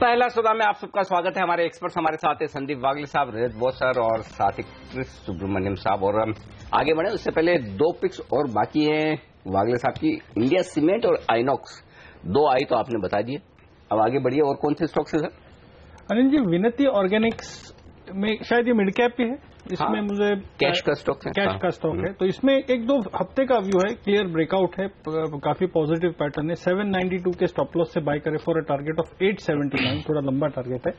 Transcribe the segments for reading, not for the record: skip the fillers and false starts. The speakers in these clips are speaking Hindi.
पहला सौदा में आप सबका स्वागत है। हमारे एक्सपर्ट्स हमारे साथ है संदीप वागले साहब, रजत बोस सर और साथ ही क्रिस सुब्रमण्यम साहब। और हम आगे बढ़े उससे पहले दो पिक्स और बाकी हैं वागले साहब की, इंडिया सीमेंट और आइनॉक्स। दो आई तो आपने बता दिए, अब आगे बढ़िए। और कौन से स्टॉक से सर? अनिल जी, विनती ऑर्गेनिक्स में शायद ये मिड कैप भी है, इसमें मुझे कैश का स्टॉक है, कैश का स्टॉक है। तो इसमें एक दो हफ्ते का व्यू है, क्लियर ब्रेकआउट है, काफी पॉजिटिव पैटर्न है। 792 के स्टॉप लॉस से बाय करे फॉर अ टारगेट ऑफ 879, थोड़ा लंबा टारगेट है।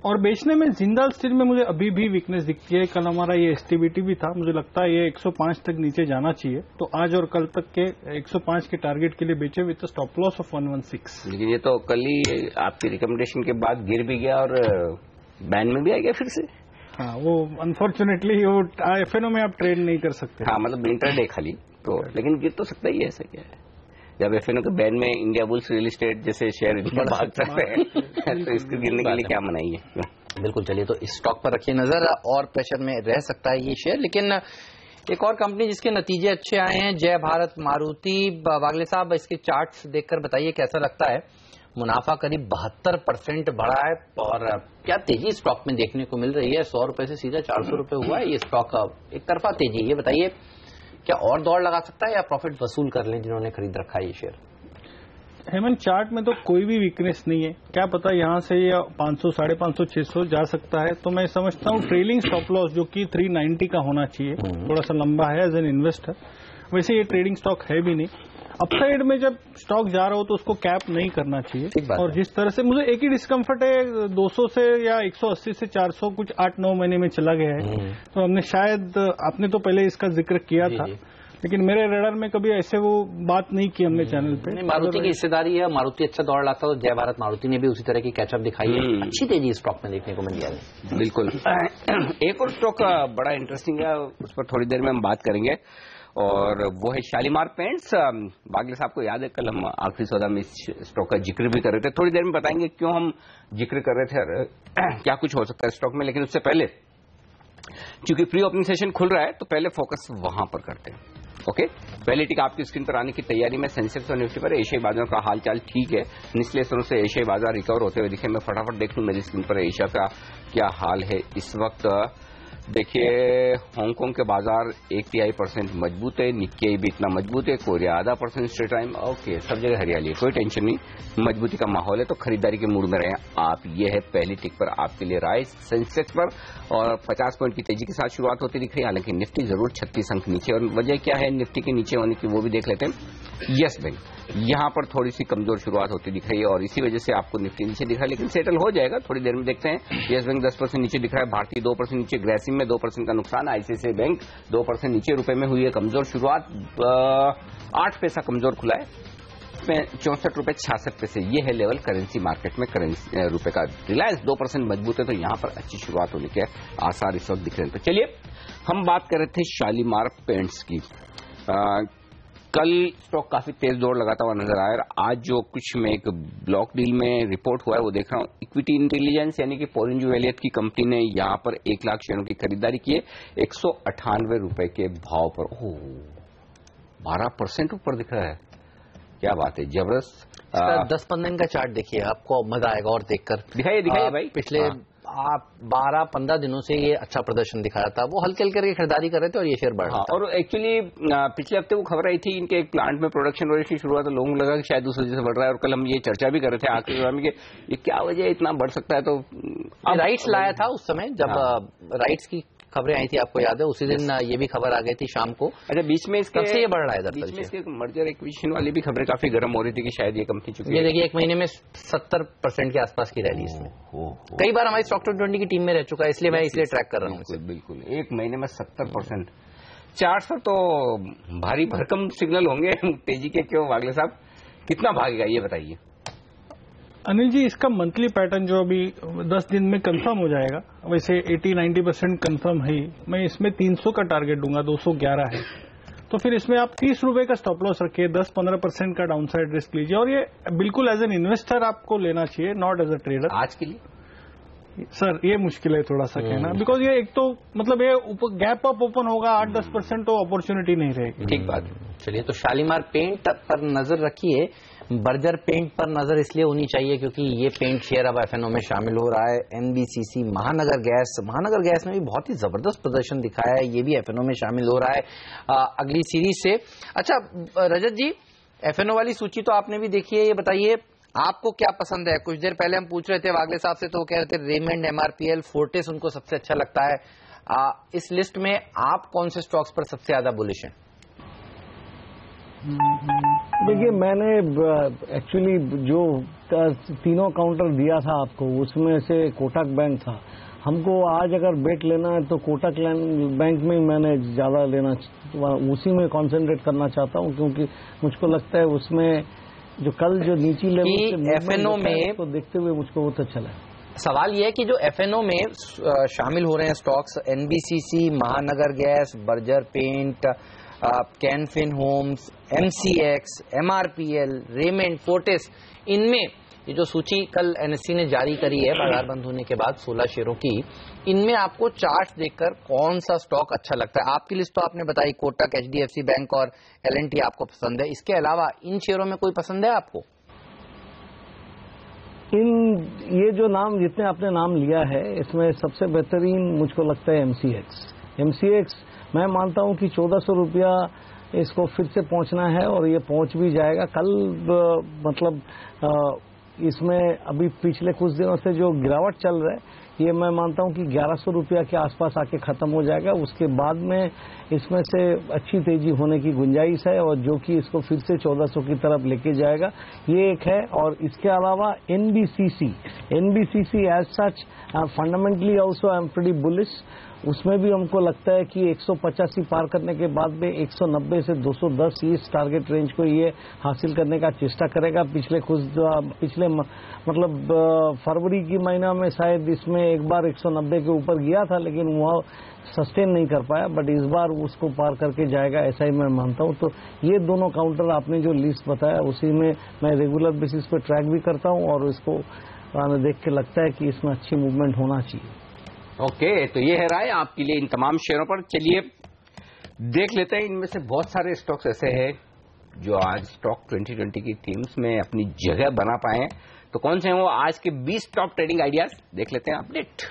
और बेचने में जिंदाल स्टील में मुझे अभी भी वीकनेस दिखती है। कल हमारा ये एसटीबीटी भी था, मुझे लगता है ये 105 तक नीचे जाना चाहिए। तो आज और कल तक के 105 के टारगेट के लिए बेचे विद स्टॉप लॉस ऑफ 116। लेकिन ये तो कल ही आपकी रिकमेंडेशन के बाद गिर भी गया और बैन में भी आ गया फिर से। हाँ, वो अनफॉर्चुनेटली वो एफएनओ में आप ट्रेड नहीं कर सकते। हाँ, मतलब इंटरडे खाली तो, लेकिन गिर तो सकता ही है। ऐसा क्या है, जब एफएनओ के बैन में इंडिया बुल्स रियल एस्टेट जैसे शेयर भाग सकते हैं तो इसको गिरने के लिए क्या मनाई है। बिल्कुल, चलिए तो इस स्टॉक पर रखिए नजर, और प्रेशर में रह सकता है ये शेयर। लेकिन एक और कंपनी जिसके नतीजे अच्छे आए हैं, जय भारत मारुति। वागले साहब, इसके चार्ट्स देखकर बताइए कैसा लगता है। मुनाफा करीब 72% बढ़ा है और क्या तेजी स्टॉक में देखने को मिल रही है। 100 रुपए से सीधा 400 रुपए हुआ है ये स्टॉक, एक तरफा तेजी। ये बताइए क्या और दौड़ लगा सकता है या प्रॉफिट वसूल कर लें जिन्होंने खरीद रखा है ये शेयर? हेमंत, चार्ट में तो कोई भी वीकनेस नहीं है, क्या पता यहां से या 500, 550, 600 जा सकता है। तो मैं समझता हूं ट्रेलिंग स्टॉप लॉस जो कि 390 का होना चाहिए, थोड़ा सा लंबा है एज एन इन्वेस्टर। वैसे ये ट्रेडिंग स्टॉक है भी नहीं। अपसाइड में जब स्टॉक जा रहा हो तो उसको कैप नहीं करना चाहिए। और जिस तरह से मुझे एक ही डिस्कम्फर्ट है, 200 से या 180 से 400 कुछ 8-9 महीने में चला गया है। तो हमने शायद, आपने तो पहले इसका जिक्र किया था, लेकिन मेरे रेडर में कभी ऐसे वो बात नहीं की हमने चैनल पे। मारुति की हिस्सेदारी है, मारुति अच्छा दौड़ रहा था तो जय भारत मारुति ने भी उसी तरह की कैचअप दिखाई है। अच्छी तेजी स्टॉक में देखने को मिल गया है। बिल्कुल। एक और स्टॉक बड़ा इंटरेस्टिंग है, उस पर थोड़ी देर में हम बात करेंगे, और वो है शालीमार पेंट्स। बागले साहब को याद है कल हम आखिरी सौदा में इस स्टॉक का जिक्र भी कर रहे थे। थोड़ी देर में बताएंगे क्यों हम जिक्र कर रहे थे, क्या कुछ हो सकता है स्टॉक में। लेकिन उससे पहले, क्योंकि प्री ओपनिंग सेशन खुल रहा है, तो पहले फोकस वहां पर करते हैं। ओके, पहली टिक आपकी स्क्रीन पर आने की तैयारी में सेंसेक्स और निफ्टी पर। एशियाई बाजारों का हालचाल ठीक है, निचले स्तरों से एशियाई बाजार रिकवर होते हुए दिखे। मैं फटाफट देख लूं मेरी स्क्रीन पर एशिया का क्या हाल है इस वक्त। देखिए, हांगकांग के बाजार 1% मजबूत है, निक्केई भी इतना मजबूत है, कोरिया आधा % स्ट्रेट टाइम। ओके, सब जगह हरियाली है, कोई टेंशन नहीं, मजबूती का माहौल है, तो खरीदारी के मूड में रहे आप। ये है पहली टिक पर आपके लिए राइस सेंसेक्स पर, और 50 पॉइंट की तेजी के साथ शुरुआत होती दिख रही है। हालांकि निफ्टी जरूर 36 अंक नीचे, और वजह क्या है निफ्टी के नीचे होने की वो भी देख लेते हैं। यस बैंक यहां पर थोड़ी सी कमजोर शुरुआत होती दिख रही है, और इसी वजह से आपको निफ्टी नीचे दिख रहा है, लेकिन सेटल हो जाएगा, थोड़ी देर में देखते हैं। यस बैंक 10% नीचे दिख रहा है, भारतीय 2% नीचे, ग्रेसिम में 2% का नुकसान, आईसीआईसीआई बैंक 2% नीचे, रुपए में हुई है कमजोर शुरुआत, 8 पैसा कमजोर खुला है, 64.66 ये है लेवल करेंसी मार्केट में करेंसी रुपए का। रिलायंस 2% मजबूत है, तो यहां पर अच्छी शुरुआत होने के आसार इस वक्त दिख रहे हैं। तो चलिए हम बात कर रहे थे शालीमार पेंट्स की। कल स्टॉक काफी तेज दौड़ लगाता हुआ नजर आया। आज जो कुछ मैं एक ब्लॉक डील में रिपोर्ट हुआ है वो देख रहा हूं। इक्विटी इंटेलिजेंस यानी कि पोरिंजो एलियट की कंपनी ने यहां पर 1 लाख शेयरों की खरीदारी की है 198 रुपए के भाव पर। 12% ऊपर दिख रहा है, क्या बात है, जबरदस्त। 10-15 दिन का चार्ट देखिए, आपको मजा आएगा और देखकर। दिखाइए भाई। पिछले 12-15 दिनों से ये अच्छा प्रदर्शन दिखा रहा था, वो हल्के हल्के करके खरीदारी कर रहे थे और ये शेयर बढ़ रहा था। और एक्चुअली पिछले हफ्ते वो खबर आई थी इनके एक प्लांट में प्रोडक्शन की शुरुआत, तो लोगों को लगा कि शायद उस वजह से बढ़ रहा है। और कल हम ये चर्चा भी कर रहे थे आखिरी में कि ये क्या वजह है इतना बढ़ सकता है। तो राइट्स लाया था उस समय जब राइट्स की खबरें आई थी, आपको याद है, उसी दिन ये भी खबर आ गई थी शाम को। अच्छा, बीच में इसके से ये बढ़ रहा है, बीच में इसके मर्जर एक्विजिशन वाली भी खबरें काफी गर्म हो रही थी कि शायद ये कंपनी चुकी है। ये देखिए, 1 महीने में 70% के आसपास की रैली इसमें। कई बार हमारी स्टॉक 20 की टीम में रह चुका है, इसलिए मैं ट्रैक कर रहा हूँ। बिल्कुल 1 महीने में 70%। चार्ट पर तो भारी भरकम सिग्नल होंगे तेजी के। क्यों वागले साहब, कितना भागेगा ये बताइए। अनिल जी, इसका मंथली पैटर्न जो अभी 10 दिन में कंफर्म हो जाएगा, वैसे 80-90% कंफर्म है। मैं इसमें 300 का टारगेट दूंगा, 211 है, तो फिर इसमें आप 30 रुपए का स्टॉप लॉस रखिए, 10-15% का डाउनसाइड रिस्क लीजिए, और ये बिल्कुल एज एन इन्वेस्टर आपको लेना चाहिए, नॉट एज अ ट्रेडर। आज के लिए सर ये मुश्किल है थोड़ा सा कहना, बिकॉज ये एक तो मतलब ये गैप अप ओपन होगा 8-10%, तो अपॉर्चुनिटी नहीं रहेगी। ठीक बात। चलिए, तो शालीमार पेंट पर नजर रखिए। बर्जर पेंट पर नजर इसलिए होनी चाहिए क्योंकि ये पेंट शेयर अब एफएनओ में शामिल हो रहा है। एनबीसीसी, महानगर गैस में भी बहुत ही जबरदस्त प्रदर्शन दिखाया है, ये भी एफएनओ में शामिल हो रहा है अगली सीरीज से। अच्छा रजत जी, एफएनओ वाली सूची तो आपने भी देखी है, ये बताइए आपको क्या पसंद है? कुछ देर पहले हम पूछ रहे थे वागले साहब से तो वो कह रहे थे रेमंड, एमआरपीएल, फोर्टिस उनको सबसे अच्छा लगता है। इस लिस्ट में आप कौन से स्टॉक्स पर सबसे ज्यादा बुलिश हैं? देखिए, मैंने एक्चुअली जो तीनों काउंटर दिया था आपको, उसमें से कोटक बैंक था। हमको आज अगर बेट लेना है तो कोटक बैंक में मैंने ज्यादा लेना, उसी में कंसंट्रेट करना चाहता हूं, क्योंकि मुझको लगता है उसमें जो कल जो नीची लेवल एफएनओ में तो देखते हुए मुझको बहुत अच्छा लगा। सवाल यह है कि जो एफएनओ में शामिल हो रहे हैं stocks, NBCC, Mahanagar Gas, Berger Paint, Can Fin Homes, MCX, MRPL, Raymond, Fortis, इनमें ये जो सूची कल एनएससी ने जारी करी है बाजार बंद होने के बाद 16 शेयरों की, इनमें आपको चार्ट देखकर कौन सा स्टॉक अच्छा लगता है? आपकी लिस्ट तो आपने बताई, कोटक, एचडीएफसी बैंक और एलएनटी आपको पसंद है, इसके अलावा इन शेयरों में कोई पसंद है आपको? ये जो नाम, जितने आपने नाम लिया है, इसमें सबसे बेहतरीन मुझको लगता है एमसीएक्स। मैं मानता हूं कि 1400 रुपया इसको फिर से पहुंचना है और ये पहुंच भी जाएगा। कल मतलब इसमें अभी पिछले कुछ दिनों से जो गिरावट चल रहा है, ये मैं मानता हूं कि 1100 रुपया के आसपास आके खत्म हो जाएगा। उसके बाद में इसमें से अच्छी तेजी होने की गुंजाइश है और जो कि इसको फिर से 1400 की तरफ लेके जाएगा, ये एक है। और इसके अलावा NBCC as such fundamentally also I am pretty bullish. उसमें भी हमको लगता है कि 185 पार करने के बाद में 190 से 210 इस टारगेट रेंज को ये हासिल करने का चेष्टा करेगा। पिछले मतलब फरवरी की महीना में शायद इसमें एक बार 190 के ऊपर गया था, लेकिन वह सस्टेन नहीं कर पाया, बट इस बार उसको पार करके जाएगा, ऐसा ही मैं मानता हूं। तो ये दोनों काउंटर आपने जो लिस्ट बताया, उसी में मैं रेगुलर बेसिस पे ट्रैक भी करता हूं और इसको देख के लगता है कि इसमें अच्छी मूवमेंट होना चाहिए। ओके, तो ये है राय आपके लिए इन तमाम शेयरों पर। चलिए देख लेते हैं, इनमें से बहुत सारे स्टॉक्स ऐसे हैं जो आज स्टॉक 2020 की टीम्स में अपनी जगह बना पाए हैं। तो कौन से हैं वो आज के 20 टॉप ट्रेडिंग आइडियाज, देख लेते हैं अपडेट।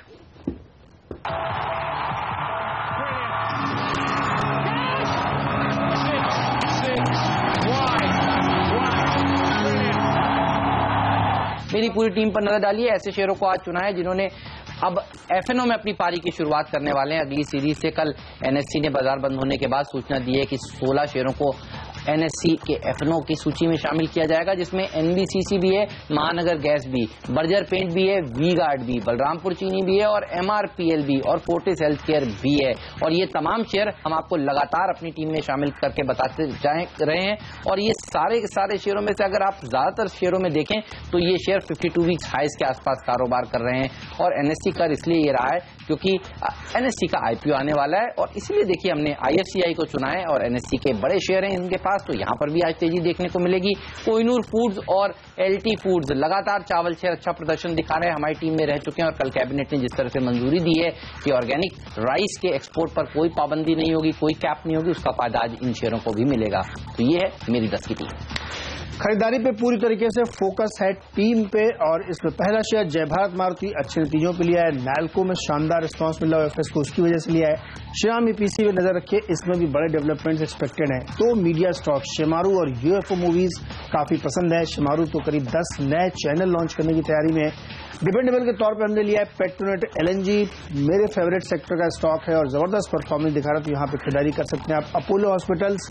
मेरी पूरी टीम पर नजर डालिए, ऐसे शेयरों को आज चुना है जिन्होंने अब एफएनओ में अपनी पारी की शुरुआत करने वाले हैं अगली सीरीज से। कल एनएससी ने बाजार बंद होने के बाद सूचना दी है कि 16 शेयरों को एनएससी के एफएनओ की सूची में शामिल किया जाएगा, जिसमें एनबीसीसी भी है, महानगर गैस भी, बर्जर पेंट भी है, वी गार्ड भी, बलरामपुर चीनी भी है और एमआरपीएल भी और फोर्टिस हेल्थ केयर भी है। और ये तमाम शेयर हम आपको लगातार अपनी टीम में शामिल करके बताते रहे हैं। और ये सारे के सारे शेयरों में से अगर आप ज्यादातर शेयरों में देखें तो ये शेयर 52 वीक्स हाइस के आसपास कारोबार कर रहे हैं। और एनएससी का इसलिए ये रहा है क्योंकि एनएससी का आईपीओ आने वाला है और इसलिए देखिए हमने आईएफसीआई को चुना है और एनएससी के बड़े शेयर हैं इनके पास, तो यहाँ पर भी आज तेजी देखने को मिलेगी। कोहिनूर फूड्स और एलटी फूड्स लगातार चावल शेयर अच्छा प्रदर्शन दिखा रहे हैं, हमारी टीम में रह चुके हैं। और कल कैबिनेट ने जिस तरह से मंजूरी दी है कि ऑर्गेनिक राइस के एक्सपोर्ट पर कोई पाबंदी नहीं होगी, कोई कैप नहीं होगी, उसका फायदा आज इन शेयरों को भी मिलेगा। तो ये है मेरी 10 की टीम। खरीदारी पे पूरी तरीके से फोकस है टीम पे और इसमें पहला शेयर जय भारत मारुति अच्छे नतीजों पे लिया है। नैल्को में शानदार रिस्पांस मिला है, एफएस को उसकी वजह से लिया है। श्याम ईपीसी में नजर रखिए, इसमें भी बड़े डेवलपमेंट्स एक्सपेक्टेड हैं। तो मीडिया स्टॉक शेमारू और यूएफओ मूवीज काफी पसंद है। शेमारू तो करीब 10 नए चैनल लॉन्च करने की तैयारी में है। डिपेंडेबल के तौर पर हमने लिया है पेट्रोनेट एलएनजी, मेरे फेवरेट सेक्टर का स्टॉक है और जबरदस्त परफॉर्मेंस दिखा रहा है, तो यहाँ पे खरीदारी कर सकते हैं आप। अपोलो हॉस्पिटल्स,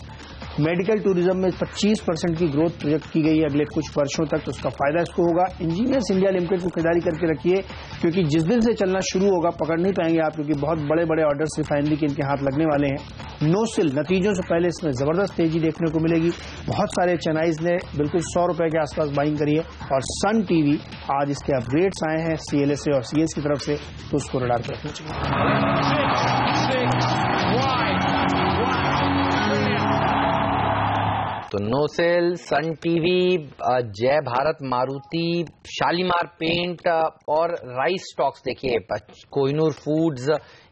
मेडिकल टूरिज्म में 25% की ग्रोथ प्रोजेक्ट की गई है अगले कुछ वर्षों तक, तो उसका फायदा इसको होगा। इंजीनियर्स इंडिया लिमिटेड को खरीदारी करके रखिए, क्योंकि जिस दिन से चलना शुरू होगा पकड़ नहीं पाएंगे आप, क्योंकि बहुत बड़े बड़े ऑर्डर्स रिफाइनरी के इनके हाथ लगने वाले हैं। नोसिल नतीजों से पहले इसमें जबरदस्त तेजी देखने को मिलेगी। बहुत सारे चेन्नईज ने बिल्कुल 100 रुपए के आसपास बाइंग करी है। और सन टीवी आज इसके अपग्रेड्स आए हैं सीएलएसए और सीएस की तरफ से, तो उसको रडार पर रखना चाहिए। तो तो नोसेल, सन टीवी, जय भारत मारुति, शालीमार पेंट और राइस स्टॉक्स देखिए, कोहिनूर फूड्स,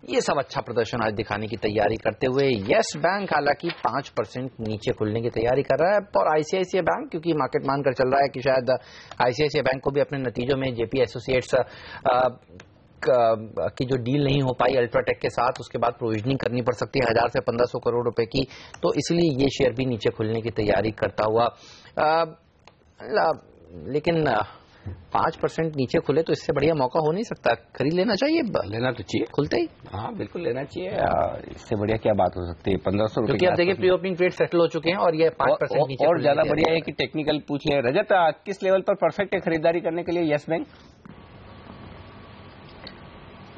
ये सब अच्छा प्रदर्शन आज दिखाने की तैयारी करते हुए। यस बैंक हालांकि 5% नीचे खुलने की तैयारी कर रहा है, और आईसीआईसीआई बैंक क्योंकि मार्केट मानकर चल रहा है कि शायद आईसीआईसीआई बैंक को भी अपने नतीजों में जेपी एसोसिएट्स की जो डील नहीं हो पाई अल्ट्राटेक के साथ, उसके बाद प्रोविजनिंग करनी पड़ सकती है 1000 से 1500 करोड़ रुपए की, तो इसलिए ये शेयर भी नीचे खुलने की तैयारी करता हुआ। लेकिन 5% नीचे खुले तो इससे बढ़िया मौका हो नहीं सकता, खरीद लेना चाहिए। लेना तो चाहिए खुलते ही, हाँ बिल्कुल लेना चाहिए, इससे बढ़िया क्या बात हो सकती है। 1500 क्योंकि आप देखिए प्री ओपनिंग ट्रेड सेटल हो चुके हैं और ये 5% नीचे और ज्यादा बढ़िया है कि टेक्निकल पूछ ले। रजत, किस लेवल पर परफेक्ट है खरीदारी करने के लिए यस बैंक?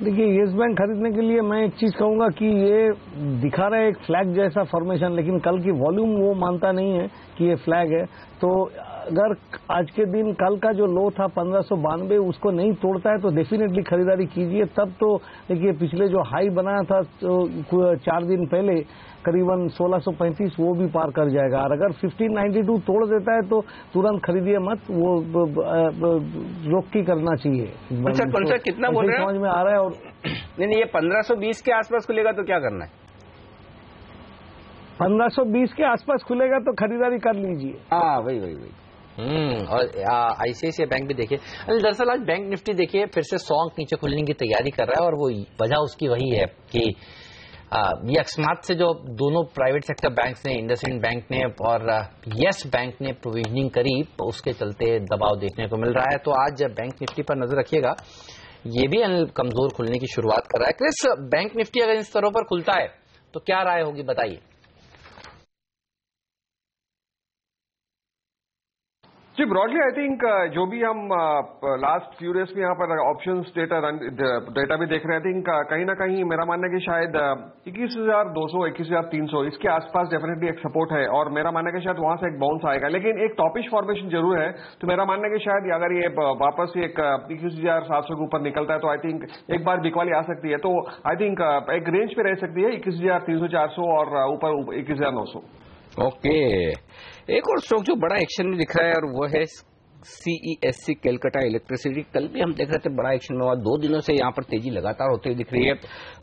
देखिए, येस बैंक खरीदने के लिए मैं एक चीज कहूंगा कि ये दिखा रहा है एक फ्लैग जैसा फॉर्मेशन, लेकिन कल की वॉल्यूम वो मानता नहीं है कि ये फ्लैग है। तो अगर आज के दिन कल का जो लो था 1592 उसको नहीं तोड़ता है तो डेफिनेटली खरीदारी कीजिए। तब तो देखिए पिछले जो हाई बनाया था तो 4 दिन पहले करीबन 1635 वो भी पार कर जाएगा, और अगर 1592 तोड़ देता है तो तुरंत खरीदिए मत, वो रोक के करना चाहिए। कौन सा कितना बोल रहे हैं? समझ में आ रहा है। और नहीं, ये 1520 के आसपास खुलेगा तो क्या करना है? 1520 के आसपास खुलेगा तो खरीदारी कर लीजिए। हाँ वही। और आईसीआईसीआई बैंक भी देखिए, दरअसल आज बैंक निफ्टी देखिए फिर से 100 अंक नीचे खुलने की तैयारी कर रहा है, और वो वजह उसकी वही है कि ये अकस्मात से जो दोनों प्राइवेट सेक्टर बैंक्स ने, इंडसइंड बैंक ने और यस बैंक ने प्रोविजनिंग करी, उसके चलते दबाव देखने को मिल रहा है। तो आज बैंक निफ्टी पर नजर रखिएगा, ये भी कमजोर खुलने की शुरुआत कर रहा है। क्रिस, बैंक निफ्टी अगर इन स्तरों पर खुलता है तो क्या राय होगी, बताइए। जी, ब्रॉडली आई थिंक जो भी हम लास्ट फ्यू डेज में यहाँ पर ऑप्शंस डेटा भी देख रहे हैं, आई थिंक कहीं ना कहीं मेरा मानना है कि शायद 21,200 21,300 इसके आसपास डेफिनेटली एक सपोर्ट है, और मेरा मानना है कि शायद वहां से एक बाउंस आएगा। लेकिन एक टॉपिश फॉर्मेशन जरूर है, तो मेरा मानना है कि शायद अगर ये वापस एक 21,700 के ऊपर निकलता है तो आई थिंक एक बार बिकवाली आ सकती है। तो आई थिंक एक रेंज पे रह सकती है 21,300-400 और ऊपर 21,900। ओके, एक और स्टॉक जो बड़ा एक्शन में दिख रहा है और वो है CESC कैलकाटा इलेक्ट्रिसिटी। कल भी हम देख रहे थे बड़ा एक्शन में, और 2 दिनों से यहाँ पर तेजी लगातार होते हुए दिख रही है।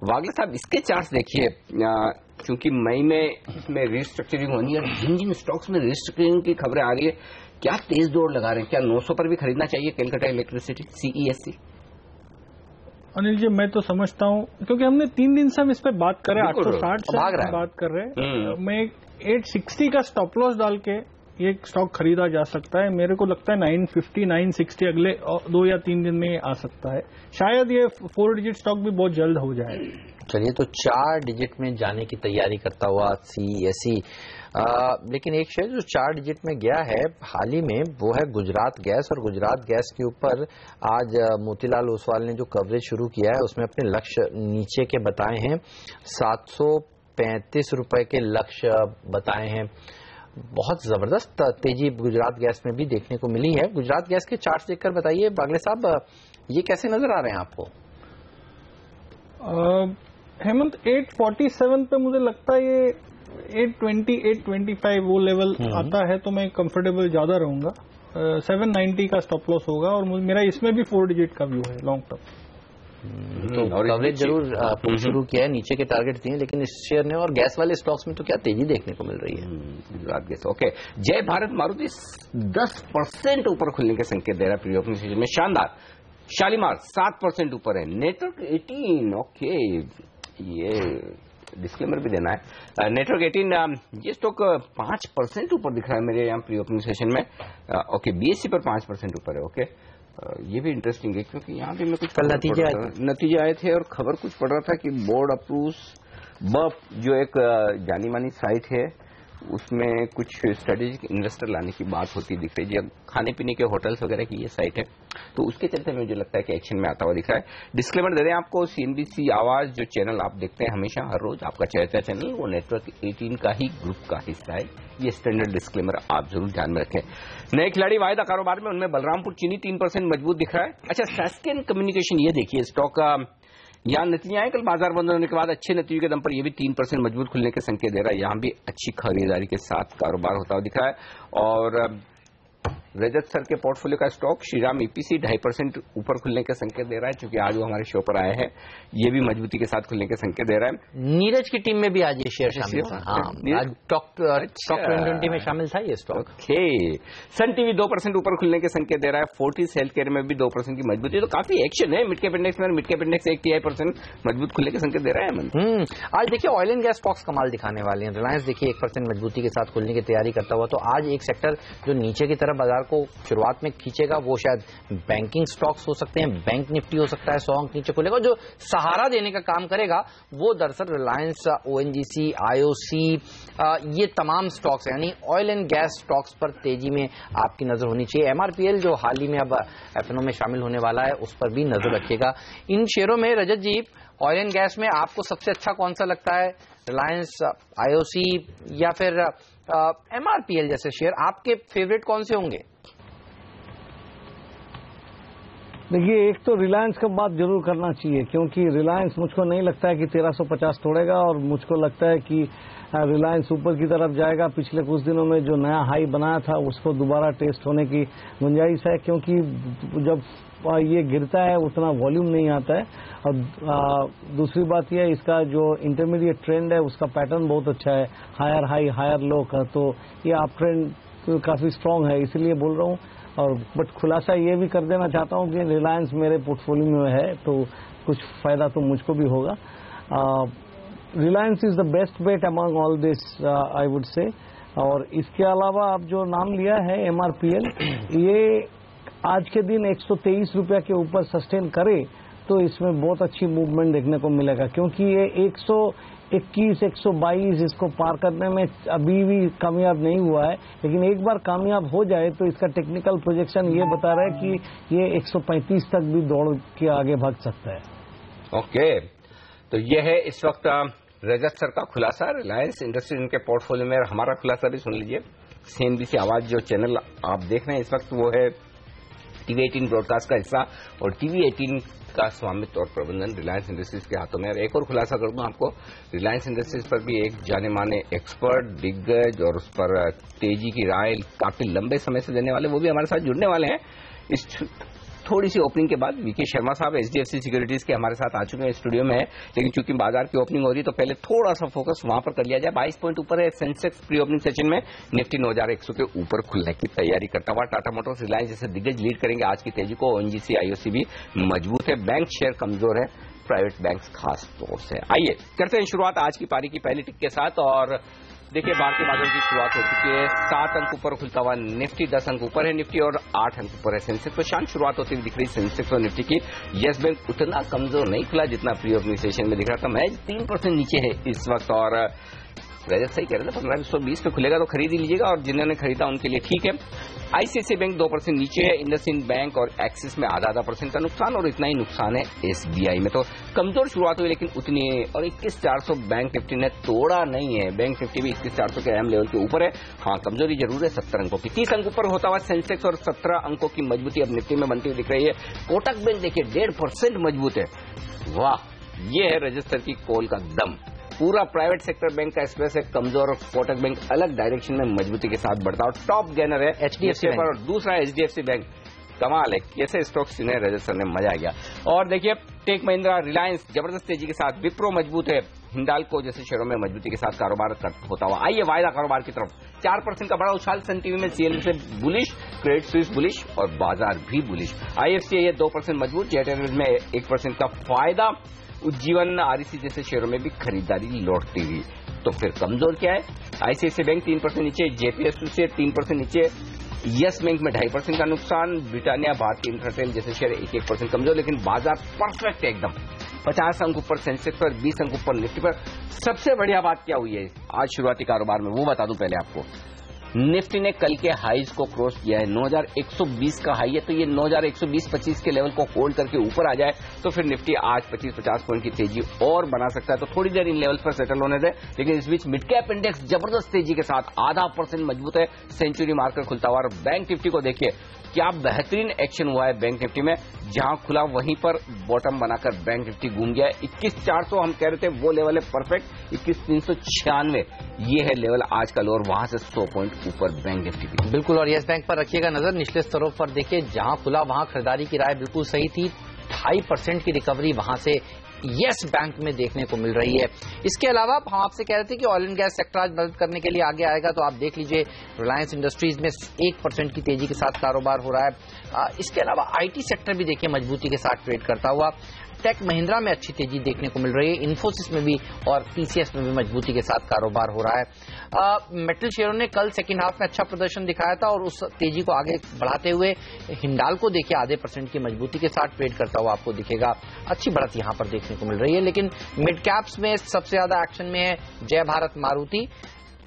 वागले साहब, इसके चार्ट्स देखिए, क्योंकि मई में इसमें रिस्ट्रक्चरिंग होनी है, जिन स्टॉक्स में रिस्ट्रक्चरिंग की खबरें आ रही है, क्या तेज दौड़ लगा रहे हैं? क्या 900 पर भी खरीदना चाहिए कैलकाटा इलेक्ट्रिसिटी CESC? अनिल जी, मैं तो समझता हूँ, क्योंकि हमने 3 दिन से हम इस पे बात कर रहे हैं, 860 से बात कर रहे हैं, मैं 860 का स्टॉप लॉस डाल के ये स्टॉक खरीदा जा सकता है। मेरे को लगता है 950 960 अगले 2 या 3 दिन में आ सकता है। शायद ये 4 डिजिट स्टॉक भी बहुत जल्द हो जाए। चलिए, तो 4 डिजिट में जाने की तैयारी करता हुआ CESC। लेकिन एक शेयर जो 4 डिजिट में गया है हाल ही में, वो है गुजरात गैस। और गुजरात गैस के ऊपर आज मोतीलाल ओसवाल ने जो कवरेज शुरू किया है उसमें अपने लक्ष्य नीचे के बताए हैं, 735 रुपए के लक्ष्य बताए हैं। बहुत जबरदस्त तेजी गुजरात गैस में भी देखने को मिली है। गुजरात गैस के चार्ट्स देखकर बताइए बागले साहब, ये कैसे नजर आ रहे हैं आपको? हेमंत, 847 पे मुझे लगता है ये 820 825 वो लेवल आता है तो मैं कंफर्टेबल ज्यादा रहूंगा। 790 का स्टॉप लॉस होगा, और मेरा इसमें भी 4 डिजिट का व्यू है लॉन्ग टर्म। तो कवरेज जरूर शुरू किया है, नीचे के टारगेट दिए, लेकिन इस शेयर ने और गैस वाले स्टॉक्स में तो क्या तेजी देखने को मिल रही है। Gujarat gas, okay. जय भारत मारुति 10% ऊपर खुलने के संकेत दे रहा है प्री ओपनिंग सेशन में, शानदार। शालीमार 7% ऊपर है। नेटवर्क 18, ओके, ये डिस्क्लेमर भी देना है। नेटवर्क 18 ये स्टॉक 5% ऊपर दिख रहा है मेरे यहाँ प्री ओपनिंग सेशन में। ओके, BSE पर 5% ऊपर है। ओके, ये भी इंटरेस्टिंग है, क्योंकि यहाँ भी मैं कुछ कल नतीजे आए थे और खबर कुछ पढ़ रहा था कि बोर्ड अप्रूव्स बफ, जो एक जानी मानी साइट है, उसमें कुछ स्ट्रेटेजिक इन्वेस्टर लाने की बात होती दिख रही है। खाने पीने के होटल्स वगैरह की ये साइट है, तो उसके चलते मुझे लगता है कि एक्शन में आता हुआ दिख रहा है। डिस्क्लेमर दे दें आपको, CNBC आवाज जो चैनल आप देखते हैं हमेशा हर रोज, आपका चर्चा चैनल, वो नेटवर्क 18 का ही ग्रुप का हिस्सा है। ये स्टैंडर्ड डिस्क्लेमर आप जरूर ध्यान में रखें। नए खिलाड़ी वायदा कारोबार में, उनमें बलरामपुर चीनी 3% मजबूत दिख रहा है। अच्छा, सैस्केन कम्युनिकेशन, ये देखिए स्टॉक यहाँ नतीजे आए कल बाजार बंद होने के बाद, अच्छे नतीजों के दम पर ये भी 3% मजबूत खुलने के संकेत दे रहा है। यहाँ भी अच्छी खरीदारी के साथ कारोबार होता हुआ दिख रहा है। और रजत सर के पोर्टफोलियो का स्टॉक श्रीराम ईपीसी 2.5% ऊपर खुलने के संकेत दे रहा है, क्योंकि आज वो हमारे शो पर आए हैं। ये भी मजबूती के साथ खुलने के संकेत दे रहा है। नीरज की टीम में भी आज ये शेयर शामिल था। हाँ, आज टॉप 20 में शामिल था ये स्टॉक। ओके। सन टीवी 2% ऊपर खुलने के संकेत दे रहा है। फोर्टिस हेल्थ केयर में भी 2% की मजबूती, तो काफी एक्शन है मिड कैप इंडेक्स में। मिड कैप इंडेक्स 1% मजबूत खुलने के संकेत दे रहा है। आज देखिए ऑयल एंड गैस स्टॉक्स कमाल दिखाने वाले हैं। रिलायंस देखिए 1% मजबूती के साथ खुलने की तैयारी करता हुआ, तो आज एक सेक्टर जो नीचे की तरफ बाजार को शुरुआत में खींचेगा वो शायद बैंकिंग स्टॉक्स हो सकते हैं। बैंक निफ्टी हो सकता है 100 अंक नीचे खुलेगा। जो सहारा देने का काम करेगा वो दरअसल रिलायंस, ओएनजीसी, आईओसी, ये तमाम स्टॉक्स यानी ऑयल एंड गैस स्टॉक्स पर तेजी में आपकी नजर होनी चाहिए। एमआरपीएल जो हाल ही में अब एफएनओ में शामिल होने वाला है उस पर भी नजर रखिएगा। इन शेयरों में रजत जी, ऑयल एंड गैस में आपको सबसे अच्छा कौन सा लगता है? रिलायंस, आईओसी या फिर एमआरपीएल जैसे शेयर? आपके फेवरेट कौन से होंगे? देखिए, एक तो रिलायंस का बात जरूर करना चाहिए, क्योंकि रिलायंस मुझको नहीं लगता है कि 1350 तोड़ेगा, और मुझको लगता है कि रिलायंस ऊपर की तरफ जाएगा। पिछले कुछ दिनों में जो नया हाई बनाया था उसको दोबारा टेस्ट होने की गुंजाइश है, क्योंकि जब ये गिरता है उतना वॉल्यूम नहीं आता है। और दूसरी बात यह है, इसका जो इंटरमीडिएट ट्रेंड है उसका पैटर्न बहुत अच्छा है, हायर हाई हायर लो का, तो ये अप ट्रेंड काफी स्ट्रांग है, इसलिए बोल रहा हूँ। और बट खुलासा ये भी कर देना चाहता हूँ कि रिलायंस मेरे पोर्टफोलियो में है, तो कुछ फायदा तो मुझको भी होगा। Reliance is the best bet among all this, I would say. और इसके अलावा आप जो नाम लिया है एमआरपीएल, ये आज के दिन 123 रुपया के ऊपर सस्टेन करे तो इसमें बहुत अच्छी मूवमेंट देखने को मिलेगा, क्योंकि ये 121, 122 इसको पार करने में अभी भी कामयाब नहीं हुआ है। लेकिन एक बार कामयाब हो जाए तो इसका टेक्निकल प्रोजेक्शन ये बता रहा है कि ये 135 तक भी दौड़ के आगे भाग सकता है। ओके, तो ये है इस वक्त रजत सर का खुलासा रिलायंस इंडस्ट्रीज इनके पोर्टफोलियो में। हमारा खुलासा भी सुन लीजिए। सीएनबीसी आवाज जो चैनल आप देख रहे हैं इस वक्त, वो है टीवी 18 ब्रॉडकास्ट का हिस्सा, और टीवी 18 का स्वामित्व और प्रबंधन रिलायंस इंडस्ट्रीज के हाथों में। और एक और खुलासा कर दूं आपको, रिलायंस इंडस्ट्रीज पर भी एक जाने माने एक्सपर्ट, दिग्गज और उस पर तेजी की राय काफी लंबे समय से देने वाले, वो भी हमारे साथ जुड़ने वाले हैं। इस थोड़ी सी ओपनिंग के बाद वीके शर्मा साहब एचडीएफसी सिक्योरिटीज के हमारे साथ आ चुके हैं स्टूडियो में, लेकिन चूंकि बाजार की ओपनिंग हो रही है तो पहले थोड़ा सा फोकस वहां पर कर लिया जाए। 22 पॉइंट ऊपर है सेंसेक्स प्री ओपनिंग सेशन में। निफ्टी 9100 के ऊपर खुलने की तैयारी करता हुआ टाटा मोटर्स, रिलायंस जैसे दिग्गज लीड करेंगे आज की तेजी को। ओएनजीसी, आईओसी भी मजबूत है। बैंक शेयर कमजोर है, प्राइवेट बैंक खास तौर से। आइए करते हैं शुरुआत आज की पारी की पहली टिक के साथ। और देखिए, भारतीय बाजार की शुरुआत हो चुकी है। 7 अंक ऊपर खुलता हुआ निफ्टी, 10 अंक ऊपर है निफ्टी और 8 अंक ऊपर है सेंसेक्स। तो शांत शुरुआत होती हुई दिख रही सेंसेक्स और निफ्टी की। येस बैंक उतना कमजोर नहीं खुला जितना प्री ओपनिंग सेशन में दिख रहा था। मैच 3% नीचे है इस वक्त। और रजत सही कह रहे थे 1520 पे खुलेगा तो खरीद ही लीजिएगा, और जिन्होंने खरीदा उनके लिए ठीक है। आईसीआईसीआई बैंक 2% नीचे है। इंडसइंड बैंक और एक्सिस में आधा % का नुकसान, और इतना ही नुकसान है एसबीआई में। तो कमजोर शुरुआत हुई लेकिन उतनी है। और 21400 बैंक निफ्टी ने तोड़ा नहीं है। बैंक निफ्टी भी 21400 के अहम लेवल के ऊपर है। हाँ, कमजोरी जरूर है 70 अंकों की। 30 अंक ऊपर होता हुआ सेंसेक्स और 17 अंकों की मजबूती अब निफ्टी में बनती हुई दिख रही है। कोटक बैंक देखिए 1.5% मजबूत है। वाह, ये है रजत सर की कॉल का दम। पूरा प्राइवेट सेक्टर बैंक का एक्सप्रेस है कमजोर, और कोटक बैंक अलग डायरेक्शन में मजबूती के साथ बढ़ता है। और टॉप गेनर है एचडीएफसी बैंक, और दूसरा एचडीएफसी बैंक। कमाल है, कैसे स्टॉक्स चुने रजत सर ने, मजा आ गया। और देखिए, टेक महिंद्रा, रिलायंस जबरदस्त तेजी के साथ, विप्रो मजबूत है, हिंडाल्को जैसे शेयरों में मजबूती के साथ कारोबार होता हुआ। आइए वायदा कारोबार की तरफ। 4% का बड़ा उछाल सन टीवी में। सीएलबी से बुलिश, क्रेडिट स्विस बुलिश और बाजार भी बुलिश। आईएफसीआई 2% मजबूत, जेट एयरवेज में 1% का फायदा। उज्जीवन, आरईसी जैसे शेयरों में भी खरीदारी लौटती हुई। तो फिर कमजोर क्या है? आईसीआईसीआई बैंक 3% नीचे, जेपीएसयू से 3% नीचे, यस बैंक में 2.5% का नुकसान, ब्रिटानिया, भारतीय इंफ्राटेल जैसे शेयर 1% कमजोर। लेकिन बाजार परफेक्ट है एकदम। 50 अंक ऊपर सेंसेक्स पर, 20 अंक ऊपर निफ्टी पर। सबसे बढ़िया बात क्या हुई है आज शुरुआती कारोबार में, वो बता दूं पहले आपको। निफ्टी ने कल के हाईज को क्रॉस किया है, 9120 का हाई है, तो ये 9120-25 के लेवल को होल्ड करके ऊपर आ जाए तो फिर निफ्टी आज 25-50 पॉइंट की तेजी और बना सकता है। तो थोड़ी देर इन लेवल्स पर सेटल होने दे, लेकिन इस बीच मिड कैप इंडेक्स जबरदस्त तेजी के साथ 0.5% मजबूत है, सेंचुरी मार्कर खुलता हुआ। और बैंक निफ्टी को देखिए क्या बेहतरीन एक्शन हुआ है बैंक निफ्टी में, जहां खुला वहीं पर बॉटम बनाकर बैंक निफ्टी घूम गया है। 21,400 हम कह रहे थे वो लेवल है परफेक्ट, 21,396 ये है लेवल आज कल, और वहां से 100 पॉइंट ऊपर बैंक निफ्टी की। बिल्कुल, और यस बैंक पर रखिएगा नजर, निचले स्तरों पर देखिए जहां खुला वहां खरीदारी की राय बिल्कुल सही थी, 2.5% की रिकवरी वहां से यस बैंक में देखने को मिल रही है। इसके अलावा हम आपसे कह रहे थे कि ऑयल एंड गैस सेक्टर आज मदद करने के लिए आगे आएगा, तो आप देख लीजिए रिलायंस इंडस्ट्रीज में 1% की तेजी के साथ कारोबार हो रहा है। इसके अलावा आईटी सेक्टर भी देखिए मजबूती के साथ ट्रेड करता हुआ, टेक महिंद्रा में अच्छी तेजी देखने को मिल रही है, इन्फोसिस में भी और टीसीएस में भी मजबूती के साथ कारोबार हो रहा है। मेटल शेयरों ने कल सेकेंड हाफ में अच्छा प्रदर्शन दिखाया था और उस तेजी को आगे बढ़ाते हुए हिंडाल्को देखिए 0.5% की मजबूती के साथ ट्रेड करता हुआ आपको दिखेगा, अच्छी बढ़त यहां पर देखने को मिल रही है। लेकिन मिड कैप्स में सबसे ज्यादा एक्शन में है जय भारत मारुति,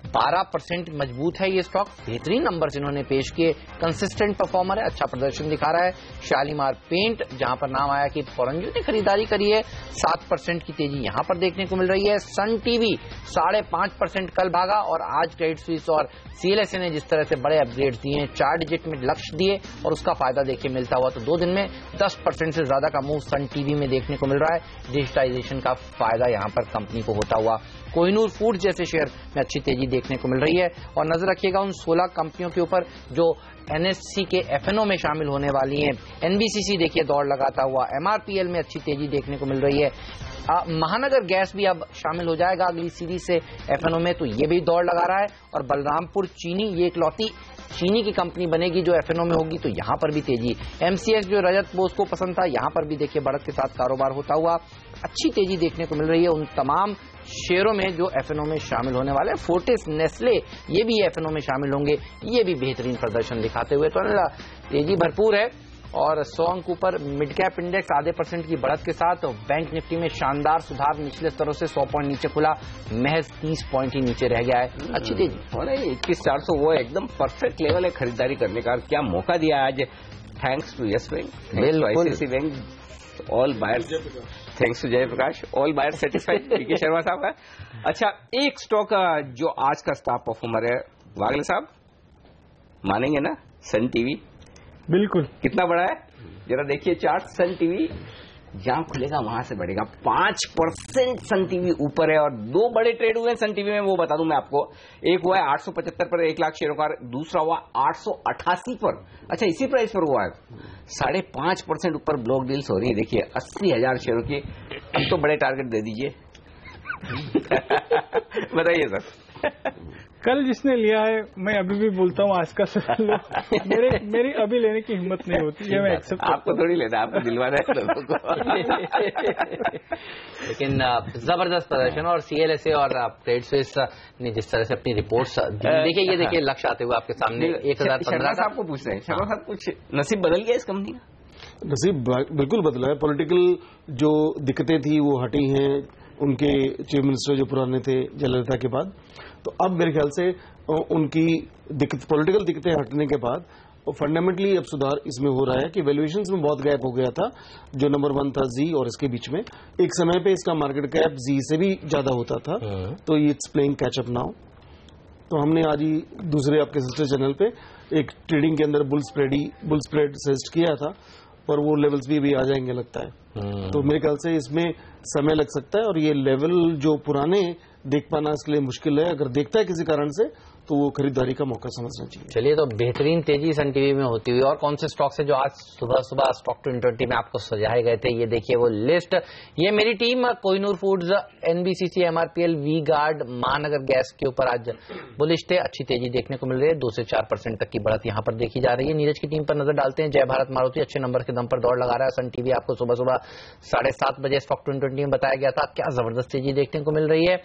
12% मजबूत है ये स्टॉक, बेहतरीन नंबर्स इन्होंने पेश किए, कंसिस्टेंट परफॉर्मर है, अच्छा प्रदर्शन दिखा रहा है। शालीमार पेंट जहां पर नाम आया कि फॉरेंजू ने खरीदारी करी है, 7% की तेजी यहां पर देखने को मिल रही है। सन टीवी 5.5% कल भागा, और आज क्रेडिट स्विस और सीएलएसए ने जिस तरह से बड़े अपग्रेड्स दिए, 4 डिजिट में लक्ष्य दिए और उसका फायदा देखिए मिलता हुआ, तो 2 दिन में 10% से ज्यादा का मूव सन टीवी में देखने को मिल रहा है। डिजिटाइजेशन का फायदा यहां पर कंपनी को होता हुआ। कोहिनूर फूड जैसे शेयर में अच्छी तेजी देखने को मिल रही है, और नजर रखिएगा उन 16 कंपनियों के ऊपर जो एनएससी के एफएनओ में शामिल होने वाली हैं। एनबीसीसी देखिए दौड़ लगाता हुआ, एमआरपीएल में अच्छी तेजी देखने को मिल रही है। महानगर गैस भी अब शामिल हो जाएगा अगली सीरीज से एफएनओ में, तो ये भी दौड़ लगा रहा है। और बलरामपुर चीनी ये इकलौती चीनी की कंपनी बनेगी जो एफएनओ में होगी, तो यहां पर भी तेजी। एमसीएक्स जो रजत बोस को पसंद था, यहां पर भी देखिए बढ़त के साथ कारोबार होता हुआ अच्छी तेजी देखने को मिल रही है उन तमाम शेयरों में जो एफएनओ में शामिल होने वाले हैं। फोर्टिस, नेस्ले ये भी एफएनओ में शामिल होंगे, ये भी बेहतरीन प्रदर्शन दिखाते हुए, तो तेजी भरपूर है। और 100 अंक ऊपर मिड कैप इंडेक्स 0.5% की बढ़त के साथ, बैंक निफ्टी में शानदार सुधार, निचले स्तरों से 100 पॉइंट नीचे खुला, महज 30 पॉइंट ही नीचे रह गया है, अच्छी तेजी। 21,400 वो एकदम परफेक्ट लेवल है खरीदारी करने का, क्या मौका दिया आज, thanks to Yes Bank, ICICI bank, all buyers, thanks to Jaiprakash, all buyers satisfied, PK Sharma साहब है। अच्छा, एक स्टॉक जो आज का स्टार परफॉर्मर है, वागले साहब मानेंगे ना, सन टीवी बिल्कुल। कितना बड़ा है जरा देखिए चार्ट, सन टीवी जहां खुलेगा वहां से बढ़ेगा, 5% सन टीवी ऊपर है, और 2 बड़े ट्रेड हुए हैं सन टीवी में, वो बता दूं मैं आपको। एक हुआ है 875 पर 1 लाख शेयरों का, दूसरा हुआ 888 पर, अच्छा इसी प्राइस पर हुआ है, 5.5% ऊपर ब्लॉक डील्स हो रही है, देखिए 80,000 शेयरों की। अब तो बड़े टारगेट दे दीजिए बताइए सर। कल जिसने लिया है, मैं अभी भी बोलता हूँ आज का लो, मेरी अभी लेने की हिम्मत नहीं होती है, मैं एक्सेप्ट आपको थोड़ी लेना, आपको दिलवाना है लोगों को। लेकिन जबरदस्त प्रदर्शन, और सीएलएसए और क्रेडिट स्विस ने जिस तरह से अपनी रिपोर्ट्स देखिए, ये देखिए लक्ष्य आते हुए आपके सामने 1015 साहब को पूछ रहे हैं। शर्मा साहब, कुछ नसीब बदल गया इस कंपनी का? नसीब बिल्कुल बदला है, पॉलिटिकल जो दिक्कतें थी वो हटी हैं, उनके चीफ मिनिस्टर जो पुराने थे जयललिता के बाद, तो अब मेरे ख्याल से उनकी पॉलिटिकल दिक्कतें हटने के बाद फंडामेंटली अब सुधार इसमें हो रहा है कि वैल्यूएशंस में बहुत गैप हो गया था, जो नंबर 1 था जी और इसके बीच में, एक समय पे इसका मार्केट कैप जी से भी ज्यादा होता था, तो it's playing catch up now. तो हमने आज ही दूसरे आपके सिस्टर चैनल पे एक ट्रेडिंग के अंदर बुल स्प्रेड सजेस्ट किया था, और वो लेवल्स भी आ जाएंगे लगता है। तो मेरे ख्याल से इसमें समय लग सकता है, और ये लेवल जो पुराने देख पाना इसके लिए मुश्किल है, अगर देखता है किसी कारण से तो वो खरीदारी का मौका समझना चाहिए। चलिए, तो बेहतरीन तेजी सन टीवी में होती हुई, और कौन से स्टॉक से जो आज सुबह सुबह स्टॉक 2020 में आपको सजाए गए थे, ये देखिए वो लिस्ट। ये मेरी team Kohinoor Foods, NBCC, MRPL, V Guard, Mahanagar Gas के ऊपर आज बुलिश थे, अच्छी तेजी देखने को मिल रही है, 2 से 4% तक की बढ़त यहाँ पर देखी जा रही है। नीरज की टीम पर नजर डालते हैं। जय भारत मारुति अच्छे नंबर के दम पर दौड़ लगा रहा है। सन टीवी आपको सुबह सुबह 7:30 बजे स्टॉक 2020 में बताया गया था, क्या जबरदस्त तेजी देखने को मिल रही है।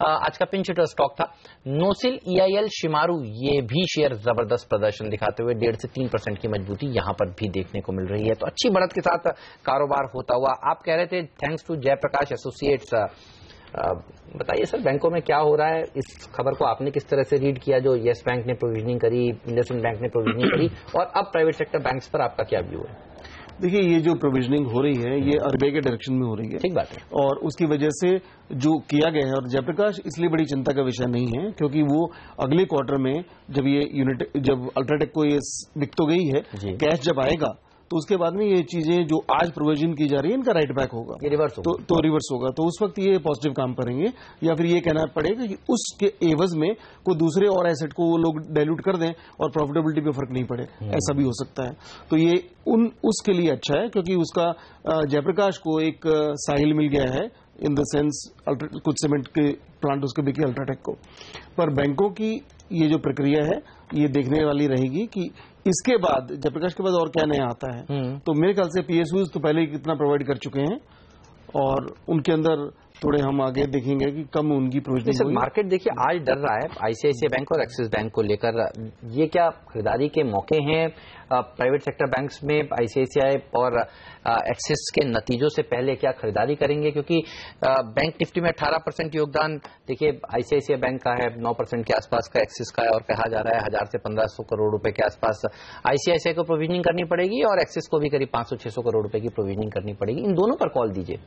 आज का पिंच हिटर स्टॉक था नोसिल, ईआईएल, शिमारू, ये भी शेयर जबरदस्त प्रदर्शन दिखाते हुए 1.5 से 3% की मजबूती यहां पर भी देखने को मिल रही है, तो अच्छी बढ़त के साथ कारोबार होता हुआ। आप कह रहे थे थैंक्स टू जयप्रकाश एसोसिएट्स, बताइए सर, बैंकों में क्या हो रहा है, इस खबर को आपने किस तरह से रीड किया, जो येस बैंक ने प्रोविजनिंग करी, इंडसइंड बैंक ने प्रोविजनिंग करी, और अब प्राइवेट सेक्टर बैंक्स पर आपका क्या व्यू है? देखिए, ये जो प्रोविजनिंग हो रही है ये आरबीआई के डायरेक्शन में हो रही है। ठीक बात है। और उसकी वजह से जो किया गया है, और जयप्रकाश इसलिए बड़ी चिंता का विषय नहीं है क्योंकि वो अगले क्वार्टर में जब अल्ट्राटेक को ये बिक तो गई है, कैश जब आएगा तो उसके बाद में ये चीजें जो आज प्रोविजन की जा रही है इनका राइट बैक होगा, ये रिवर्स होगा। तो रिवर्स होगा, तो उस वक्त ये पॉजिटिव काम करेंगे। या फिर ये कहना पड़ेगा कि उसके एवज में कोई दूसरे और एसेट को वो लोग डाइल्यूट कर दें और प्रॉफिटेबिलिटी पे फर्क नहीं पड़े, ऐसा भी हो सकता है। तो ये उसके लिए अच्छा है क्योंकि उसका जयप्रकाश को एक साहिल मिल गया है, इन द सेंस कुछ सीमेंट के प्लांट उसके बिके अल्ट्राटेक को। पर बैंकों की ये जो प्रक्रिया है ये देखने वाली रहेगी कि इसके बाद जयप्रकाश के बाद और क्या नया आता है। तो मेरे ख्याल से पीएसयूज तो पहले ही कितना प्रोवाइड कर चुके हैं और उनके अंदर थोड़े हम आगे देखेंगे कि कम उनकी प्रोविजनिंग। मार्केट देखिए आज डर रहा है आईसीआईसीआई बैंक और एक्सिस बैंक को लेकर। ये क्या खरीदारी के मौके हैं प्राइवेट सेक्टर बैंक्स में? आईसीआईसीआई और एक्सिस के नतीजों से पहले क्या खरीदारी करेंगे? क्योंकि बैंक निफ्टी में 18% योगदान देखिए आईसीआईसीआई बैंक का है, 9% के आसपास का एक्सिस का है, और कहा जा रहा है 1000 से 1500 करोड़ रुपए के आसपास आईसीआईसीआई को प्रोविजनिंग करनी पड़ेगी और एक्सिस को भी करीब 500-600 करोड़ रुपए की प्रोविजनिंग करनी पड़ेगी। इन दोनों पर कॉल दीजिए।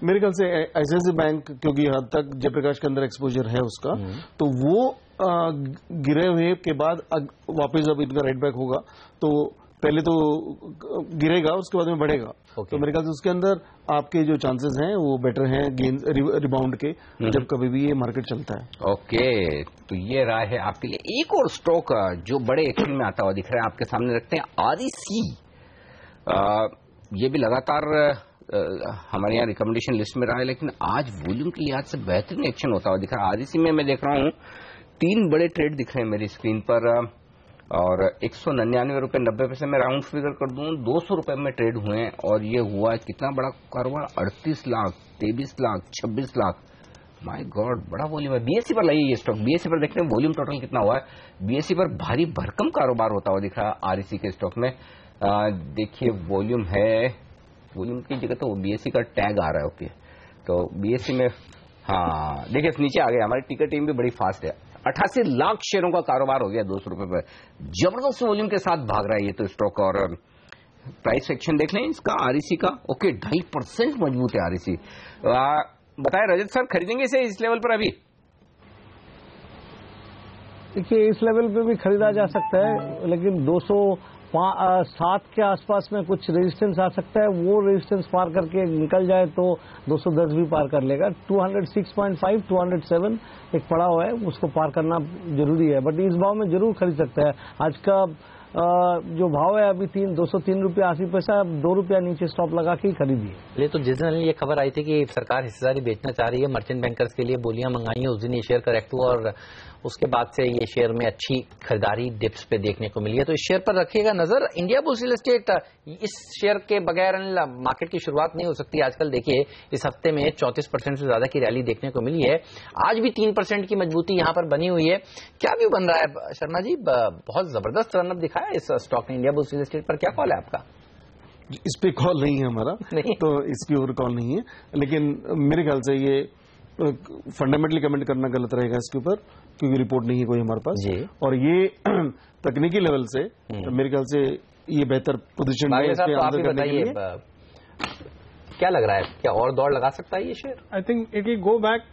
मेरे ख्याल से आईसीआईसीआई बैंक क्योंकि हद तक जयप्रकाश के अंदर एक्सपोजर है उसका, तो वो गिरे हुए के बाद वापस जब इनका राइट बैक होगा तो पहले तो गिरेगा उसके बाद में बढ़ेगा। तो मेरे ख्याल से उसके अंदर आपके जो चांसेस हैं वो बेटर हैं गेन रिबाउंड के, जब कभी भी ये मार्केट चलता है। ओके, तो ये राय है आपके लिए। एक और स्टॉक जो बड़े एक्शन में आता हुआ दिख रहा है आपके सामने रखते हैं, आरईसी। ये भी लगातार हमारे यहाँ रिकमेंडेशन लिस्ट में रहा है, लेकिन आज वॉल्यूम के लिहाज से बेहतरीन एक्शन होता हुआ दिख रहा है। आरईसी में मैं देख रहा हूँ 3 बड़े ट्रेड दिख रहे हैं मेरी स्क्रीन पर, और 199 रुपये 90 पैसे में राउंड फिगर कर दूं 200 रुपए में ट्रेड हुए हैं। और ये हुआ है कितना बड़ा कारोबार, 38 लाख, 23 लाख, 26 लाख। माय गॉड, बड़ा वॉल्यूम है। बीएससी पर लाइए ये स्टॉक, बीएससी पर देखते हैं वॉल्यूम टोटल कितना हुआ है। बीएससी पर भारी भरकम कारोबार होता हुआ दिख रहा है आरईसी के स्टॉक में। देखिए वॉल्यूम है, वॉल्यूम की जगह तो बीएससी का टैग आ रहा है। ओके, तो बीएससी में हाँ देखिए नीचे आ गया। हमारी टिकट टीम भी बड़ी फास्ट है। 88 लाख शेयरों का कारोबार हो गया 200 रुपए पर। जबरदस्त वॉल्यूम के साथ भाग रहा है ये तो स्टॉक। और प्राइस सेक्शन देख लें इसका आरईसी का। ओके, 2.5% मजबूत है आरईसी। बताएं रजत सर, खरीदेंगे इसे इस लेवल पर? अभी देखिए इस लेवल पे भी खरीदा जा सकता है, लेकिन 207 के आसपास में कुछ रेजिस्टेंस आ सकता है। वो रेजिस्टेंस पार करके निकल जाए तो 210 भी पार कर लेगा। 206.5, 207 एक पड़ा हुआ है, उसको पार करना जरूरी है, बट इस भाव में जरूर खरीद सकता है। आज का जो भाव है अभी 203 रुपया 80 पैसा, 2 रुपया नीचे स्टॉप लगा के ही खरीदिए। ये तो जिस दिन ये खबर आई थी कि सरकार हिस्सेदारी बेचना चाह रही है, मर्चेंट बैंकर्स के लिए बोलियां मंगाई है, उस दिन ये शेयर करेक्ट हुआ और उसके बाद से ये शेयर में अच्छी खरीदारी डिप्स पे देखने को मिली है। तो इस शेयर पर रखिएगा नजर। इंडिया बुल्स रियल एस्टेट, इस शेयर के बगैर मार्केट की शुरुआत नहीं हो सकती। आजकल देखिए इस हफ्ते में 34% से ज्यादा की रैली देखने को मिली है। आज भी 3% की मजबूती यहां पर बनी हुई है। क्या व्यू बन रहा है शर्मा जी? बहुत जबरदस्त रनअप दिखाया इस स्टॉक ने इंडिया बुल्स रियल एस्टेट पर, क्या कॉल है आपका? इस पे कॉल नहीं है हमारा, नहीं। तो इसके ऊपर कॉल नहीं है, लेकिन मेरे ख्याल से ये फंडामेंटली कमेंट करना गलत रहेगा इसके ऊपर, क्योंकि रिपोर्ट नहीं है कोई हमारे पास। और ये तकनीकी लेवल से मेरे ख्याल से ये बेहतर पोजीशन है इसके आंसर करने के लिए। क्या लग रहा है, क्या और दौड़ लगा सकता है ये share? I think it will go back.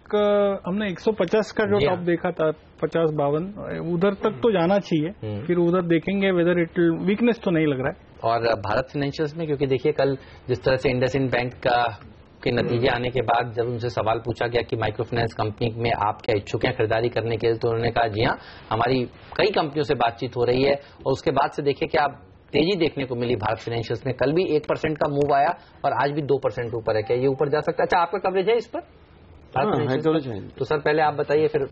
हमने 150 का जो टॉप देखा था 50-52, उधर तक तो जाना चाहिए, फिर उधर देखेंगे वेदर इट वीकनेस तो नहीं लग रहा है। और भारत फाइनेंशियल्स में, क्योंकि देखिए कल जिस तरह से इंडसइंड बैंक के नतीजे आने के बाद जब उनसे सवाल पूछा गया कि माइक्रो फाइनेंस कंपनी में आप क्या इच्छुक हैं खरीदारी करने के लिए, तो उन्होंने कहा जी हाँ, हमारी कई कंपनियों से बातचीत हो रही है। और उसके बाद से देखिए कि आप तेजी देखने को मिली भारत फाइनेंशियल्स में। कल भी 1% का मूव आया और आज भी 2% ऊपर है। क्या ये ऊपर जा सकता है? अच्छा, आपका कवरेज है इस पर? तो सर पहले आप बताइए, फिर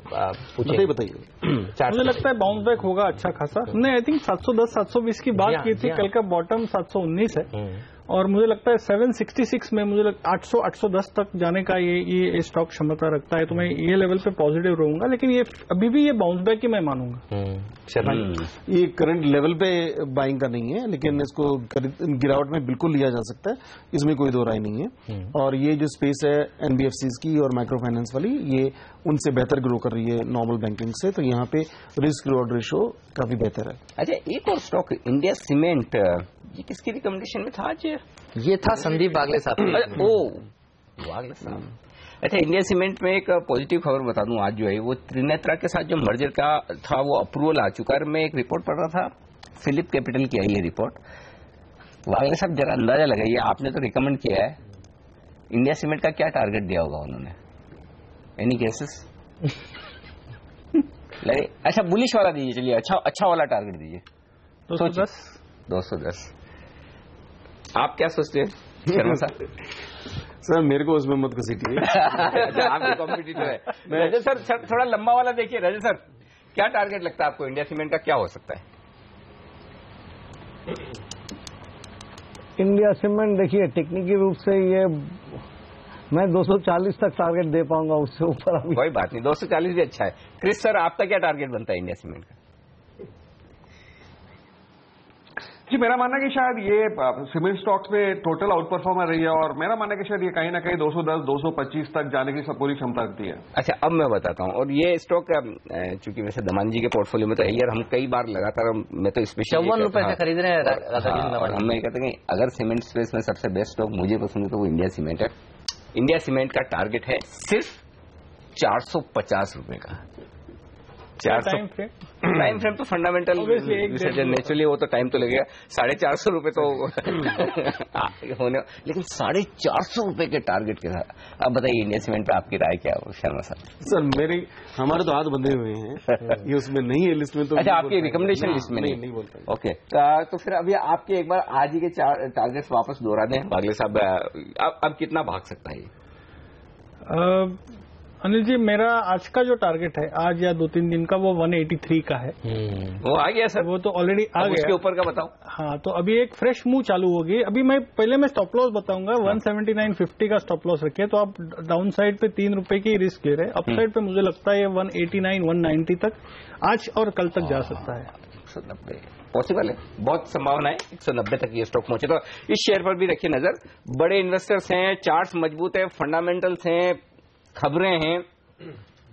बताइए। मुझे लगता है बाउंस बैक होगा अच्छा खासा। हमने आई थिंक 710-720 की बात की थी, कल का बॉटम 719 है और मुझे लगता है 766 में मुझे 800-810 तक जाने का ये स्टॉक क्षमता रखता है, तो मैं ये लेवल पे पॉजिटिव रहूंगा, लेकिन ये अभी भी ये बाउंस बैक ही मैं मानूंगा। ये करंट लेवल पे बाइंग का नहीं है, लेकिन इसको गिरावट में बिल्कुल लिया जा सकता है, इसमें कोई दो राय नहीं है। और ये जो स्पेस है एनबीएफसीज की और माइक्रो फाइनेंस वाली, ये उनसे बेहतर ग्रो कर रही है नॉर्मल बैंकिंग से, तो यहाँ पे रिस्क रिवॉर्ड रेशो काफी बेहतर है। अच्छा, एक और स्टॉक इंडिया सीमेंट, ये किसकी रिकमेंडेशन में था आज? ये था संदीप बागले साहब। ओ बागले साहब। अच्छा, इंडिया सीमेंट में एक पॉजिटिव खबर बता दूं, आज जो है वो त्रिनेत्रा के साथ जो मर्जर का था वो अप्रूवल आ चुका है। मैं एक रिपोर्ट पढ़ रहा था, फिलिप कैपिटल की आई है रिपोर्ट। बागले साहब जरा अंदाजा लगाइए, आपने तो रिकमेंड किया है, इंडिया सीमेंट का क्या टारगेट दिया होगा उन्होंने? Any cases? अच्छा, बुलिश वाला दीजिए, चलिए अच्छा वाला टारगेट दीजिए। 210। आप क्या सोचते हैं शर्मा साहब? सर मेरे को उसमें मत घसीटिए। अच्छा, आपके कॉम्पिटिटर है। रजत सर थोड़ा लंबा वाला देखिए। रजत सर, क्या टारगेट लगता है आपको इंडिया सीमेंट का, क्या हो सकता है? इंडिया सीमेंट देखिए टेक्निकल रूप से ये मैं 240 तक टारगेट दे पाऊंगा, उससे ऊपर अभी कोई बात नहीं, 240 भी अच्छा है। क्रिस सर, आपका क्या टारगेट बनता है इंडिया सीमेंट का? जी, मेरा मानना है कि शायद ये सीमेंट स्टॉक्स में टोटल आउट परफॉर्मर रही है, और मेरा मानना है कि शायद ये कहीं ना कहीं 210, 225 तक जाने की पूरी क्षमता रखती है। अच्छा, अब मैं बताता हूँ, और ये स्टॉक चूंकि वैसे दमान जी के पोर्टफोलियो में तो है, यार हम कई बार लगातार, मैं तो स्पेशल 54 रुपए से खरीद रहे हैं। और हम ये कहते हैं कि अगर सीमेंट स्पेस में सबसे बेस्ट स्टॉक मुझे पसंद है तो वो इंडिया सीमेंट है। इंडिया सीमेंट का टारगेट है सिर्फ 450 रुपए का। 400 टाइम फ्रेम तो फंडामेंटल नेचुरली वो तो टाइम तो लगेगा। 450 रुपए तो होने, लेकिन 450 रुपए के टारगेट के साथ अब बताइए इंडिया सीमेंट पे आपकी राय क्या हो शर्मा साहब? सर हमारे तो हाथ बंधे हुए हैं, ये उसमें नहीं है लिस्ट में तो। अच्छा, आपकी रिकमेंडेशन लिस्ट में नहीं बोलता। ओके, तो फिर अभी आपके एक बार आज ही के टारगेट्स वापस दोहरा दें बागले साहब। अब कितना भाग सकता है? अनिल जी, मेरा आज का जो टारगेट है, आज या 2-3 दिन का, वो 183 का है। वो आ गया सर? वो तो ऑलरेडी आ गया। उसके ऊपर का बताओ। हाँ, तो अभी एक फ्रेश मूव चालू होगी। अभी मैं स्टॉप लॉस बताऊंगा। 179.50 का स्टॉप लॉस रखिए, तो आप डाउन साइड पे 3 रुपए की रिस्क ले रहे हैं। अप साइड पे मुझे लगता है ये 189, 190 तक आज और कल तक जा सकता है। 190 पॉसिबल है, बहुत संभावना है 190 तक ये स्टॉक पहुंचे। तो इस शेयर पर भी रखिए नजर। बड़े इन्वेस्टर्स हैं, चार्ट्स मजबूत है, फंडामेंटल्स हैं, खबरें हैं,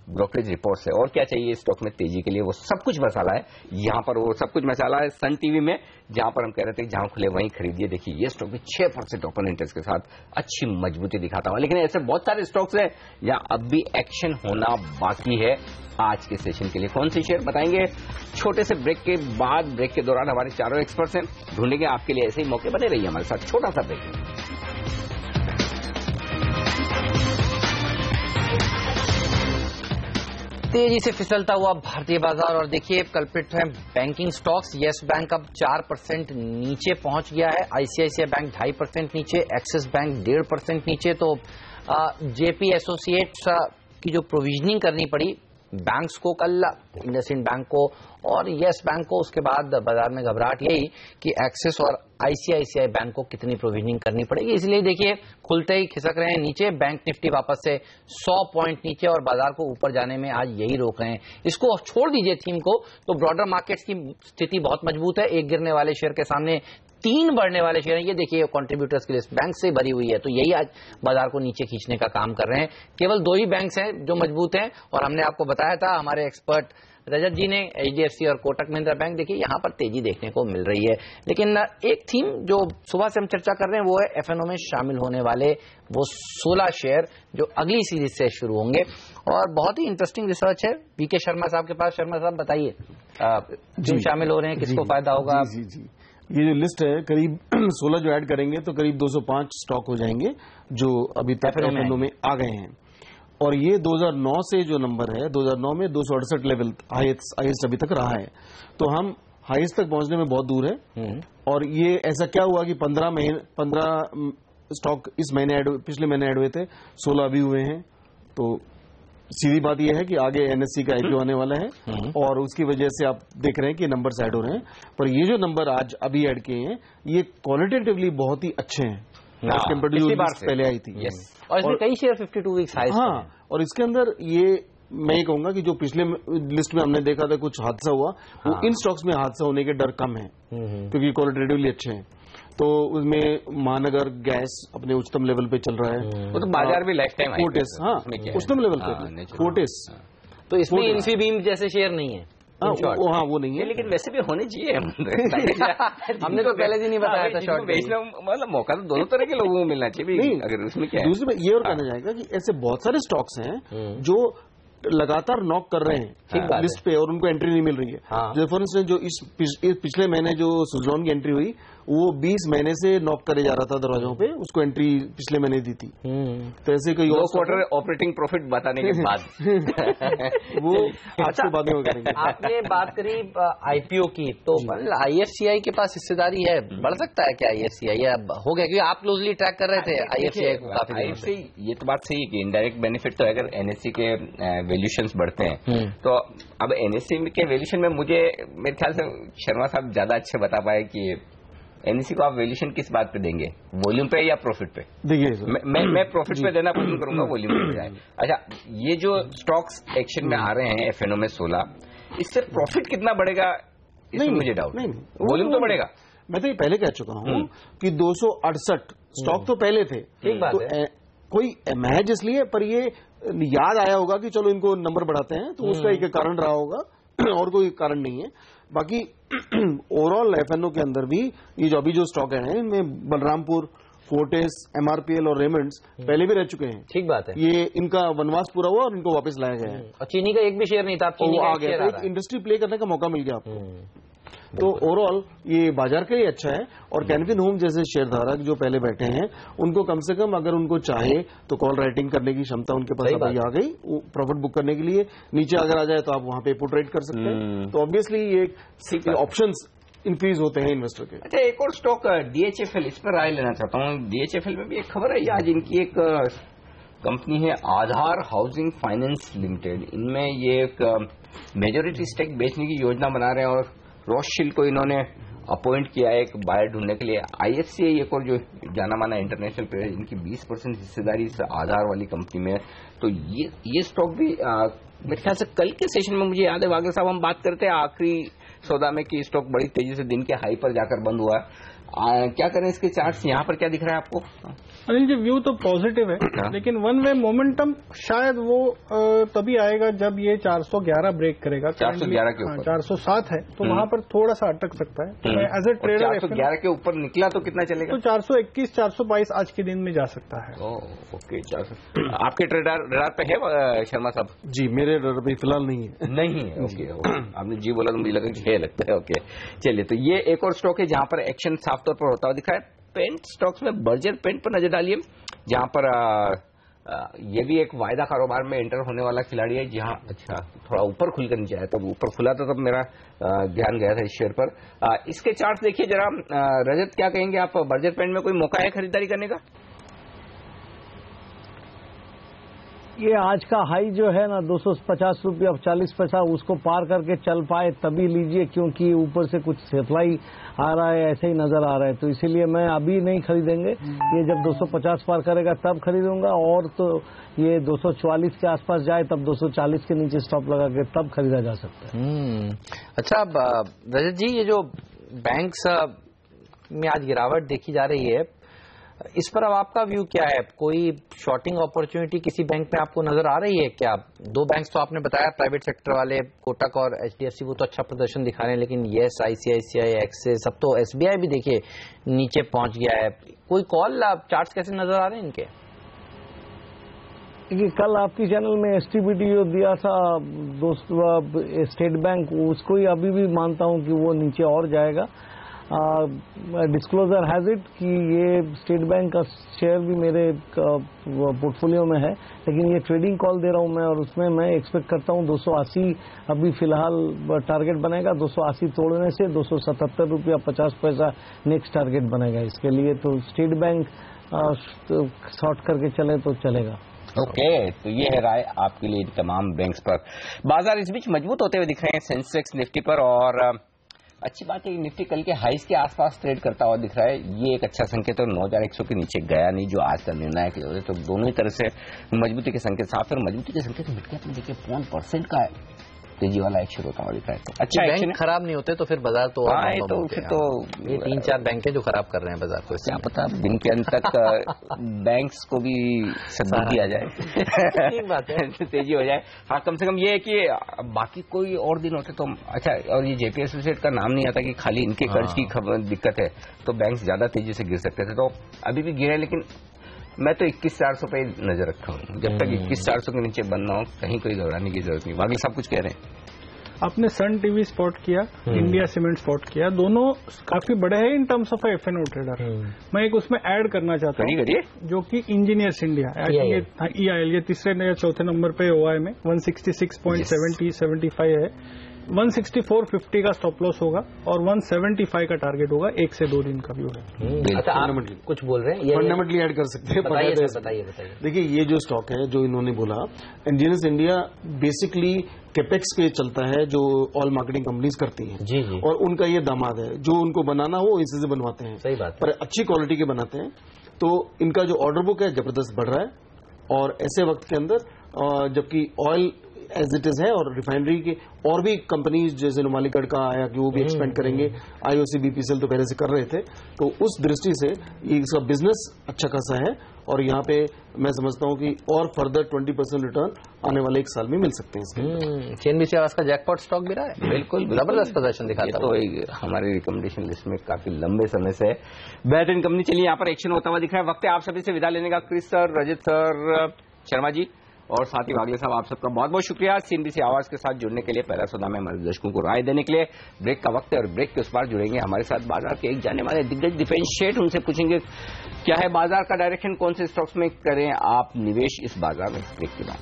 ब्रोकरेज रिपोर्ट्स है, और क्या चाहिए स्टॉक में तेजी के लिए? वो सब कुछ मसाला है यहाँ पर, वो सब कुछ मसाला है सन टीवी में, जहां पर हम कह रहे थे कि जहां खुले वहीं खरीदिए। देखिए ये स्टॉक भी 6% ओपन इंटरेस्ट के साथ अच्छी मजबूती दिखाता हुआ। लेकिन ऐसे बहुत सारे स्टॉक्स हैं जहां अब भी एक्शन होना बाकी है। आज के सेशन के लिए कौन सी शेयर बताएंगे छोटे से ब्रेक के बाद? ब्रेक के दौरान हमारे चारों एक्सपर्ट्स हैं, ढूंढेंगे आपके लिए ऐसे ही मौके। बने रहिए हमारे साथ, छोटा सा ब्रेक। तेजी से फिसलता हुआ भारतीय बाजार, और देखिए कल्प्रिट है बैंकिंग स्टॉक्स। येस बैंक अब 4% नीचे पहुंच गया है, आईसीआईसीआई बैंक 2.5% नीचे, एक्सिस बैंक 1.5% नीचे। तो जेपी एसोसिएट्स की जो प्रोविजनिंग करनी पड़ी बैंक्स को कल, इंडसइंड बैंक को और येस बैंक को, उसके बाद बाजार में घबराहट यही कि एक्सिस और आईसीआईसीआई बैंक को कितनी प्रोविजनिंग करनी पड़ेगी। इसलिए देखिए खुलते ही खिसक रहे हैं नीचे। बैंक निफ्टी वापस से 100 पॉइंट नीचे, और बाजार को ऊपर जाने में आज यही रोक रहे हैं। इसको छोड़ दीजिए थीम को, तो ब्रॉडर मार्केट्स की स्थिति बहुत मजबूत है। एक गिरने वाले शेयर के सामने 3 बढ़ने वाले शेयर हैं। ये देखिए कंट्रीब्यूटर्स की लिस्ट बैंक से भरी हुई है, तो यही आज बाजार को नीचे खींचने का काम कर रहे हैं। केवल 2 ही बैंक्स हैं जो मजबूत हैं, और हमने आपको बताया था, हमारे एक्सपर्ट रजत जी ने, एचडीएफसी और कोटक महिंद्रा बैंक। देखिए यहां पर तेजी देखने को मिल रही है। लेकिन एक थीम जो सुबह से हम चर्चा कर रहे हैं वो है एफएनओ में शामिल होने वाले वो 16 शेयर जो अगली सीरीज से शुरू होंगे, और बहुत ही इंटरेस्टिंग रिसर्च है बीके शर्मा साहब के पास। शर्मा साहब बताइए जिन शामिल हो रहे हैं, किसको फायदा होगा? जी, ये जो लिस्ट है करीब 16 जो ऐड करेंगे तो करीब 205 स्टॉक हो जाएंगे जो अभी तक एफएनओ में आ गए हैं। और ये 2009 से जो नंबर है, 2009 में 268 लेवल हाईएस्ट अभी तक रहा है, तो हम हाईएस्ट तक पहुंचने में बहुत दूर है। और ये ऐसा क्या हुआ कि 15 स्टॉक इस महीने पिछले महीने ऐड हुए थे, 16 अभी हुए हैं, तो सीधी बात यह है कि आगे एनएससी का आईपीओ आने वाला है और उसकी वजह से आप देख रहे हैं कि नंबर्स ऐड हो रहे हैं, पर ये जो नंबर आज अभी ऐड किए हैं ये क्वालिटेटिवली बहुत ही अच्छे हैं एज कम्पेयर टू जो पहले आई थी। और इसमें कई शेयर 52 वीक्स हाई। हाँ, और इसके अंदर ये मैं ये कहूंगा कि जो पिछले लिस्ट में हमने देखा था कुछ हादसा हुआ, वो इन स्टॉक्स में हादसा होने के डर कम है क्योंकि क्वालिटेटिवली अच्छे हैं। तो उसमें महानगर गैस अपने उच्चतम लेवल पे चल रहा है, वो तो बाजार भी लाइफ टाइम फोर्टिस, हाँ उच्चतम लेवल पे फोर्टिस। तो इसमें इन्फीबीम जैसे शेयर नहीं है। हाँ वो नहीं है, लेकिन वैसे भी होने चाहिए। हमने तो पहले दिन ही बताया था शॉर्ट बेचना, मतलब मौका तो दोनों तरह के लोगों को मिलना चाहिए। अगर उसमें क्या है, दूसरी बात ये और कहना जाएगा कि ऐसे बहुत सारे स्टॉक्स हैं जो लगातार नॉक कर रहे हैं लिस्ट पे और उनको एंट्री नहीं मिल रही है। जैसे फॉर इंस्टेंस जो इस पिछले महीने जो सुजलॉन की एंट्री हुई वो 20 महीने से नॉक करे जा रहा था दरवाजों पे, उसको एंट्री पिछले महीने दी थी। तो ऐसे कोई और क्वार्टर ऑपरेटिंग प्रॉफिट बताने के बाद वो अच्छा बाद में करेंगे। आपने बात करी आईपीओ की, तो आईएफसीआई के पास हिस्सेदारी है, बढ़ सकता है क्या आईएफसीआई या हो गया? क्योंकि आप क्लोजली ट्रैक कर रहे थे आईएफसीआई को काफी। आईएफसीआई ये तो बात सही है कि इनडायरेक्ट बेनिफिट तो अगर एनएससी के वैल्यूएशंस बढ़ते हैं तो अब एनएससी के वैल्यूएशन में मुझे मेरे ख्याल से शर्मा साहब ज्यादा अच्छे बता पाए कि एनएससी को आप वैल्यूएशन किस बात पे देंगे, वॉल्यूम पे या प्रॉफिट पे? देखिए मैं प्रॉफिट पे देना पसंद करूंगा वॉल्यूम पे बजाय। अच्छा, ये जो स्टॉक्स एक्शन में आ रहे हैं एफएनओ में 16, इससे प्रॉफिट कितना बढ़ेगा इसमें मुझे डाउट नहीं। वॉल्यूम तो बढ़ेगा। मैं तो ये पहले कह चुका हूँ कि 268 स्टॉक तो पहले थे, तो कोई महज इसलिए, पर ये याद आया होगा कि चलो इनको नंबर बढ़ाते हैं, तो उसका एक कारण रहा होगा और कोई कारण नहीं है। बाकी ओवरऑल एफएनओ के अंदर भी ये जो अभी जो स्टॉक है इनमें बलरामपुर, फोर्टिस, एमआरपीएल और रेमंड्स पहले भी रह चुके हैं। ठीक बात है, ये इनका वनवास पूरा हुआ और इनको वापस लाया गया है। और चीनी का एक भी शेयर नहीं था, चीनी आ गया, एक इंडस्ट्री प्ले करने का मौका मिल गया आपको। तो ओवरऑल ये बाजार के लिए अच्छा है। और कैनफिन होम जैसे शेयरधारक जो पहले बैठे हैं उनको कम से कम अगर उनको चाहे तो कॉल राइटिंग करने की क्षमता उनके पास अभी आ गई, प्रॉफिट बुक करने के लिए नीचे अगर आ जाए तो आप वहां पे पुट राइट कर सकते हैं। तो ऑब्वियसली ये ऑप्शंस इंक्रीज होते हैं इन्वेस्टर के। अच्छा, एक और स्टॉक डीएचएफएल, इस पर राय लेना चाहता हूँ। डीएचएफएल में भी एक खबर है आज, इनकी एक कंपनी है आधार हाउसिंग फाइनेंस लिमिटेड, इनमें ये एक मेजोरिटी स्टेक बेचने की योजना बना रहे हैं और रोथशिल्ड को इन्होंने अपॉइंट किया है एक बायर ढूंढने के लिए। आईएफसीआई एक और जो जाना माना इंटरनेशनल प्लेयर, इनकी 20% हिस्सेदारी इस आधार वाली कंपनी में है। तो ये स्टॉक भी मेरे ख्याल से कल के सेशन में मुझे याद है वागले साहब हम बात करते हैं आखिरी सौदा में कि स्टॉक बड़ी तेजी से दिन के हाई पर जाकर बंद हुआ है। क्या करें इसके चार्ट्स, यहाँ पर क्या दिख रहा है आपको? अनिल जी, व्यू तो पॉजिटिव है, लेकिन वन वे मोमेंटम शायद वो तभी आएगा जब ये 411 ब्रेक करेगा। 411 के ऊपर 407 है, तो वहां पर थोड़ा सा अटक सकता है। तो मैं एज ए ट्रेडर 411 के ऊपर निकला तो कितना चलेगा? तो 421 422 आज के दिन में जा सकता है। ओके, 400 आपके ट्रेडर पे है शर्मा साहब? जी, मेरे ट्रेडर पे फिलहाल नहीं है। नहीं है, ओके। आपने जी बोला तो मुझे लगा कि है, लगता है। ओके, चलिए, तो ये एक और स्टॉक है जहां पर एक्शन साफ तौर पर होता हुआ दिखा है। पेंट स्टॉक्स में बर्जर पेंट पर नजर डालिए, जहां पर ये भी एक वायदा कारोबार में एंटर होने वाला खिलाड़ी है। जहां अच्छा थोड़ा ऊपर खुलकर नीचे आया, तब ऊपर खुला था तब मेरा ध्यान गया था इस शेयर पर। इसके चार्ट देखिए जरा। रजत, क्या कहेंगे आप, बर्जर पेंट में कोई मौका है खरीदारी करने का? ये आज का हाई जो है ना 250 रुपया 40 पैसा, उसको पार करके चल पाए तभी लीजिए, क्योंकि ऊपर से कुछ सप्लाई आ रहा है, ऐसे ही नजर आ रहा है। तो इसीलिए मैं अभी नहीं खरीदेंगे, ये जब 250 पार करेगा तब खरीदूंगा। और तो ये 244 के आसपास जाए तब 240 के नीचे स्टॉप लगा के तब खरीदा जा सकता है। अच्छा रजत जी, ये जो बैंक्स में आज गिरावट देखी जा रही है, इस पर अब आपका व्यू क्या है? कोई शॉर्टिंग अपॉर्चुनिटी किसी बैंक में आपको नजर आ रही है क्या? दो बैंक्स तो आपने बताया प्राइवेट सेक्टर वाले, कोटक और एचडीएफसी, वो तो अच्छा प्रदर्शन दिखा रहे हैं, लेकिन येस, आईसीआईसीआई, एक्सिस, अब तो एसबीआई भी देखिए नीचे पहुंच गया है। कोई कॉल, चार्ट्स कैसे नजर आ रहे हैं इनके? देखिए, कल आपकी चैनल में एसटीबीटी जो दिया था दोस्त स्टेट बैंक, उसको ही अभी भी मानता हूं कि वो नीचे और जाएगा। डिस्क्लोजर हैज इट कि ये स्टेट बैंक का शेयर भी मेरे पोर्टफोलियो में है, लेकिन ये ट्रेडिंग कॉल दे रहा हूं मैं, और उसमें मैं एक्सपेक्ट करता हूं 280 अभी फिलहाल टारगेट बनेगा। 280 तोड़ने से 277 रुपया 50 पैसा नेक्स्ट टारगेट बनेगा इसके लिए। तो स्टेट बैंक शॉर्ट करके चले तो चलेगा। ओके, तो ये है राय आपके लिए तमाम बैंक्स पर। बाजार इस बीच मजबूत होते हुए दिख रहे हैं सेंसेक्स निफ्टी पर, और अच्छी बात है निफ्टी कल के हाईस के आसपास ट्रेड करता हुआ दिख रहा है। ये एक अच्छा संकेत है। 9100 के नीचे गया नहीं, जो आज का निर्णायक लेवल है। तो दोनों ही तरह से मजबूती के संकेत साफ है, और मजबूती के संकेत मिड कैप में देखिए 1% का है तेजी वाला एक्शन होता हुआ दिख रहा है। तो अच्छा बैंक खराब नहीं होते तो फिर बाजार तो फिर तो ये 3-4 बैंक है जो खराब कर रहे हैं बाजार को। क्या पता दिन के अंत तक बैंक्स को भी सद्बुद्धि आ जाए, ठीक बात है, तेजी हो जाए। हाँ, कम से कम ये है कि बाकी कोई और दिन होते तो अच्छा, और ये जेपी एसोसिएट का नाम नहीं आता कि खाली इनके कर्ज की दिक्कत है, तो बैंक्स ज्यादा तेजी से गिर सकते थे। तो अभी भी गिरे, लेकिन मैं तो 21,400 पे नजर रखता हूँ। जब तक 21,400 के नीचे बनना हो, कहीं कोई घबराने की जरूरत नहीं। बाकी सब कुछ कह रहे हैं। आपने सन टीवी स्पॉट किया, इंडिया सीमेंट स्पॉट किया, दोनों काफी बड़े हैं in terms of FNO trader. मैं एक उसमें ऐड करना चाहता हूँ, जो कि इंजीनियर्स इंडिया EIL, ये तीसरे या चौथे नंबर पे OI में 166.75 है। 164.50 का स्टॉप लॉस होगा और 175 का टारगेट होगा। 1 से 2 दिन का व्यू है। अच्छा, आप कुछ बोल रहे हैं, फंडामेंटली ऐड कर सकते हैं। बताइए। देखिए, ये जो स्टॉक है जो इन्होंने बोला, इंजीनियर्स इंडिया बेसिकली कैपेक्स पे चलता है, जो ऑयल मार्केटिंग कंपनीज करती हैं। जी। और उनका ये दामाद है, जो उनको बनाना हो इसी से बनवाते हैं। सही बात है। पर अच्छी क्वालिटी के बनाते हैं। तो इनका जो ऑर्डर बुक है जबरदस्त बढ़ रहा है, और ऐसे वक्त के अंदर जबकि ऑयल एज इट इज है, और रिफाइनरी के और भी कंपनीज जैसे नुमालीगढ़ का आया कि वो भी एक्सपेंड करेंगे। IOC BPCL तो पहले से कर रहे थे। तो उस दृष्टि से इसका बिजनेस अच्छा खासा है, और यहाँ पे मैं समझता हूँ कि और फर्दर 20% रिटर्न आने वाले 1 साल में मिल सकते हैं इसके। CNBC आवास का जैकपॉट स्टॉक भी रहा है। बिल्कुल जबरदस्त प्रदर्शन दिखाता है। तो हमारी रिकमेंडेशन लिस्ट में काफी लंबे समय से बेहतरीन कंपनी चलिए यहाँ पर एक्शन होता हुआ दिख रहा है। वक्त है आप सभी से विदा लेने का। क्रिस सर, रजत सर, शर्मा जी और साथ ही वागले साहब, आप सबका बहुत बहुत शुक्रिया CNBC आवाज के साथ जुड़ने के लिए, पहला सौदा में हमारे दर्शकों को राय देने के लिए। ब्रेक का वक्त है, और ब्रेक के उस पार जुड़ेंगे हमारे साथ बाजार के एक जाने वाले दिग्गज डिफरेंशिएट। उनसे पूछेंगे क्या है बाजार का डायरेक्शन, कौन से स्टॉक्स में करें आप निवेश इस बाजार में। ब्रेक के बाद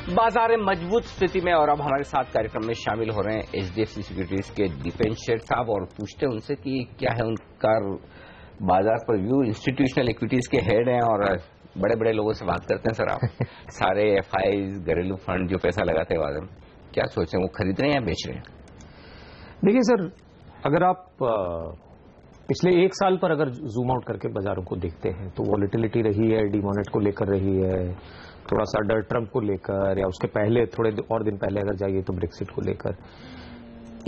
बाजार मजबूत स्थिति में, और अब हमारे साथ कार्यक्रम में शामिल हो रहे हैं HDFC सिक्योरिटीज के डिफरेंशिएट साहब, और पूछते हैं उनसे कि क्या है उनका बाजार पर व्यू। इंस्टीट्यूशनल इक्विटीज के हेड हैं और बड़े बड़े लोगों से बात करते हैं सर आप। सारे FIs, घरेलू फंड जो पैसा लगाते हैं बाजार में, क्या सोचते हैं, वो खरीद रहे हैं या बेच रहे हैं? देखिए सर, अगर आप पिछले 1 साल पर अगर जूम आउट करके बाजारों को देखते हैं तो वॉलेटिलिटी रही है, डीमोनेट को लेकर रही है, थोड़ा सा डर ट्रंप को लेकर, या उसके पहले थोड़े और दिन पहले अगर जाइए तो ब्रेक्सिट को लेकर।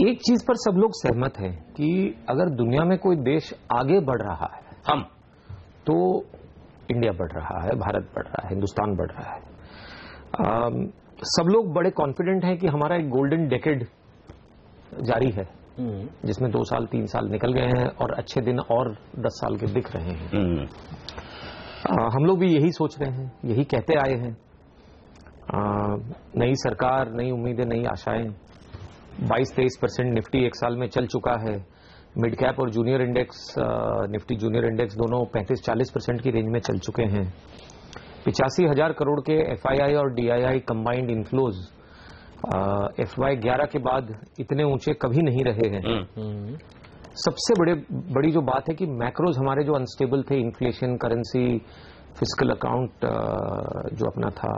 एक चीज पर सब लोग सहमत हैं कि अगर दुनिया में कोई देश आगे बढ़ रहा है हम तो इंडिया बढ़ रहा है, भारत बढ़ रहा है, हिंदुस्तान बढ़ रहा है। सब लोग बड़े कॉन्फिडेंट हैं कि हमारा एक गोल्डन डेकेड जारी है, जिसमें 2 साल 3 साल निकल गए हैं और अच्छे दिन और 10 साल के दिख रहे हैं। हम लोग भी यही सोच रहे हैं, यही कहते आए हैं। नई सरकार, नई उम्मीदें, नई आशाएं। 22-23% निफ्टी 1 साल में चल चुका है। मिड कैप और junior index, Nifty junior index दोनों 35-40% की रेंज में चल चुके हैं। 85,000 करोड़ के FII और DII कंबाइंड इनफ्लोज FY11 के बाद इतने ऊंचे कभी नहीं रहे हैं। सबसे बड़ी जो बात है कि मैक्रोज हमारे जो अनस्टेबल थे, इन्फ्लेशन, करेंसी, फिस्कल अकाउंट जो अपना था,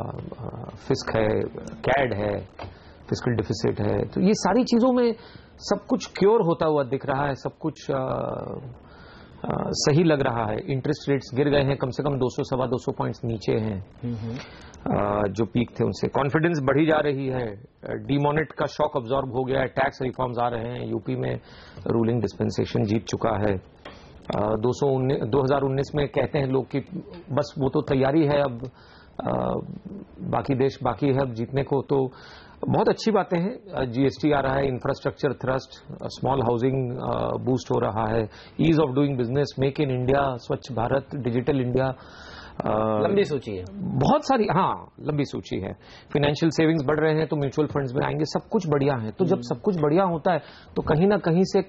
फिस्क है, कैड है, फिस्कल डिफिसिट है, तो ये सारी चीजों में सब कुछ क्योर होता हुआ दिख रहा है, सब कुछ सही लग रहा है। इंटरेस्ट रेट्स गिर गए हैं, कम से कम 200-225 पॉइंट्स नीचे हैं जो पीक थे उनसे। कॉन्फिडेंस बढ़ी जा रही है, डीमोनेट का शॉक अब्जॉर्ब हो गया है, टैक्स रिफॉर्म्स आ रहे हैं, यूपी में रूलिंग डिस्पेंसेशन जीत चुका है। 2019 में कहते हैं लोग कि बस वो तो तैयारी है, अब बाकी देश बाकी है अब जीतने को, तो बहुत अच्छी बातें हैं। GST आ रहा है, infrastructure thrust, small housing boost हो रहा है, ease of doing business, make in India, Swachh Bharat, digital India, लंबी सूची है, बहुत सारी, हाँ लंबी सूची है। फाइनेंशियल सेविंग्स बढ़ रहे हैं तो म्यूचुअल फंड्स में आएंगे, सब कुछ बढ़िया है। तो जब सब कुछ बढ़िया होता है तो कहीं ना कहीं से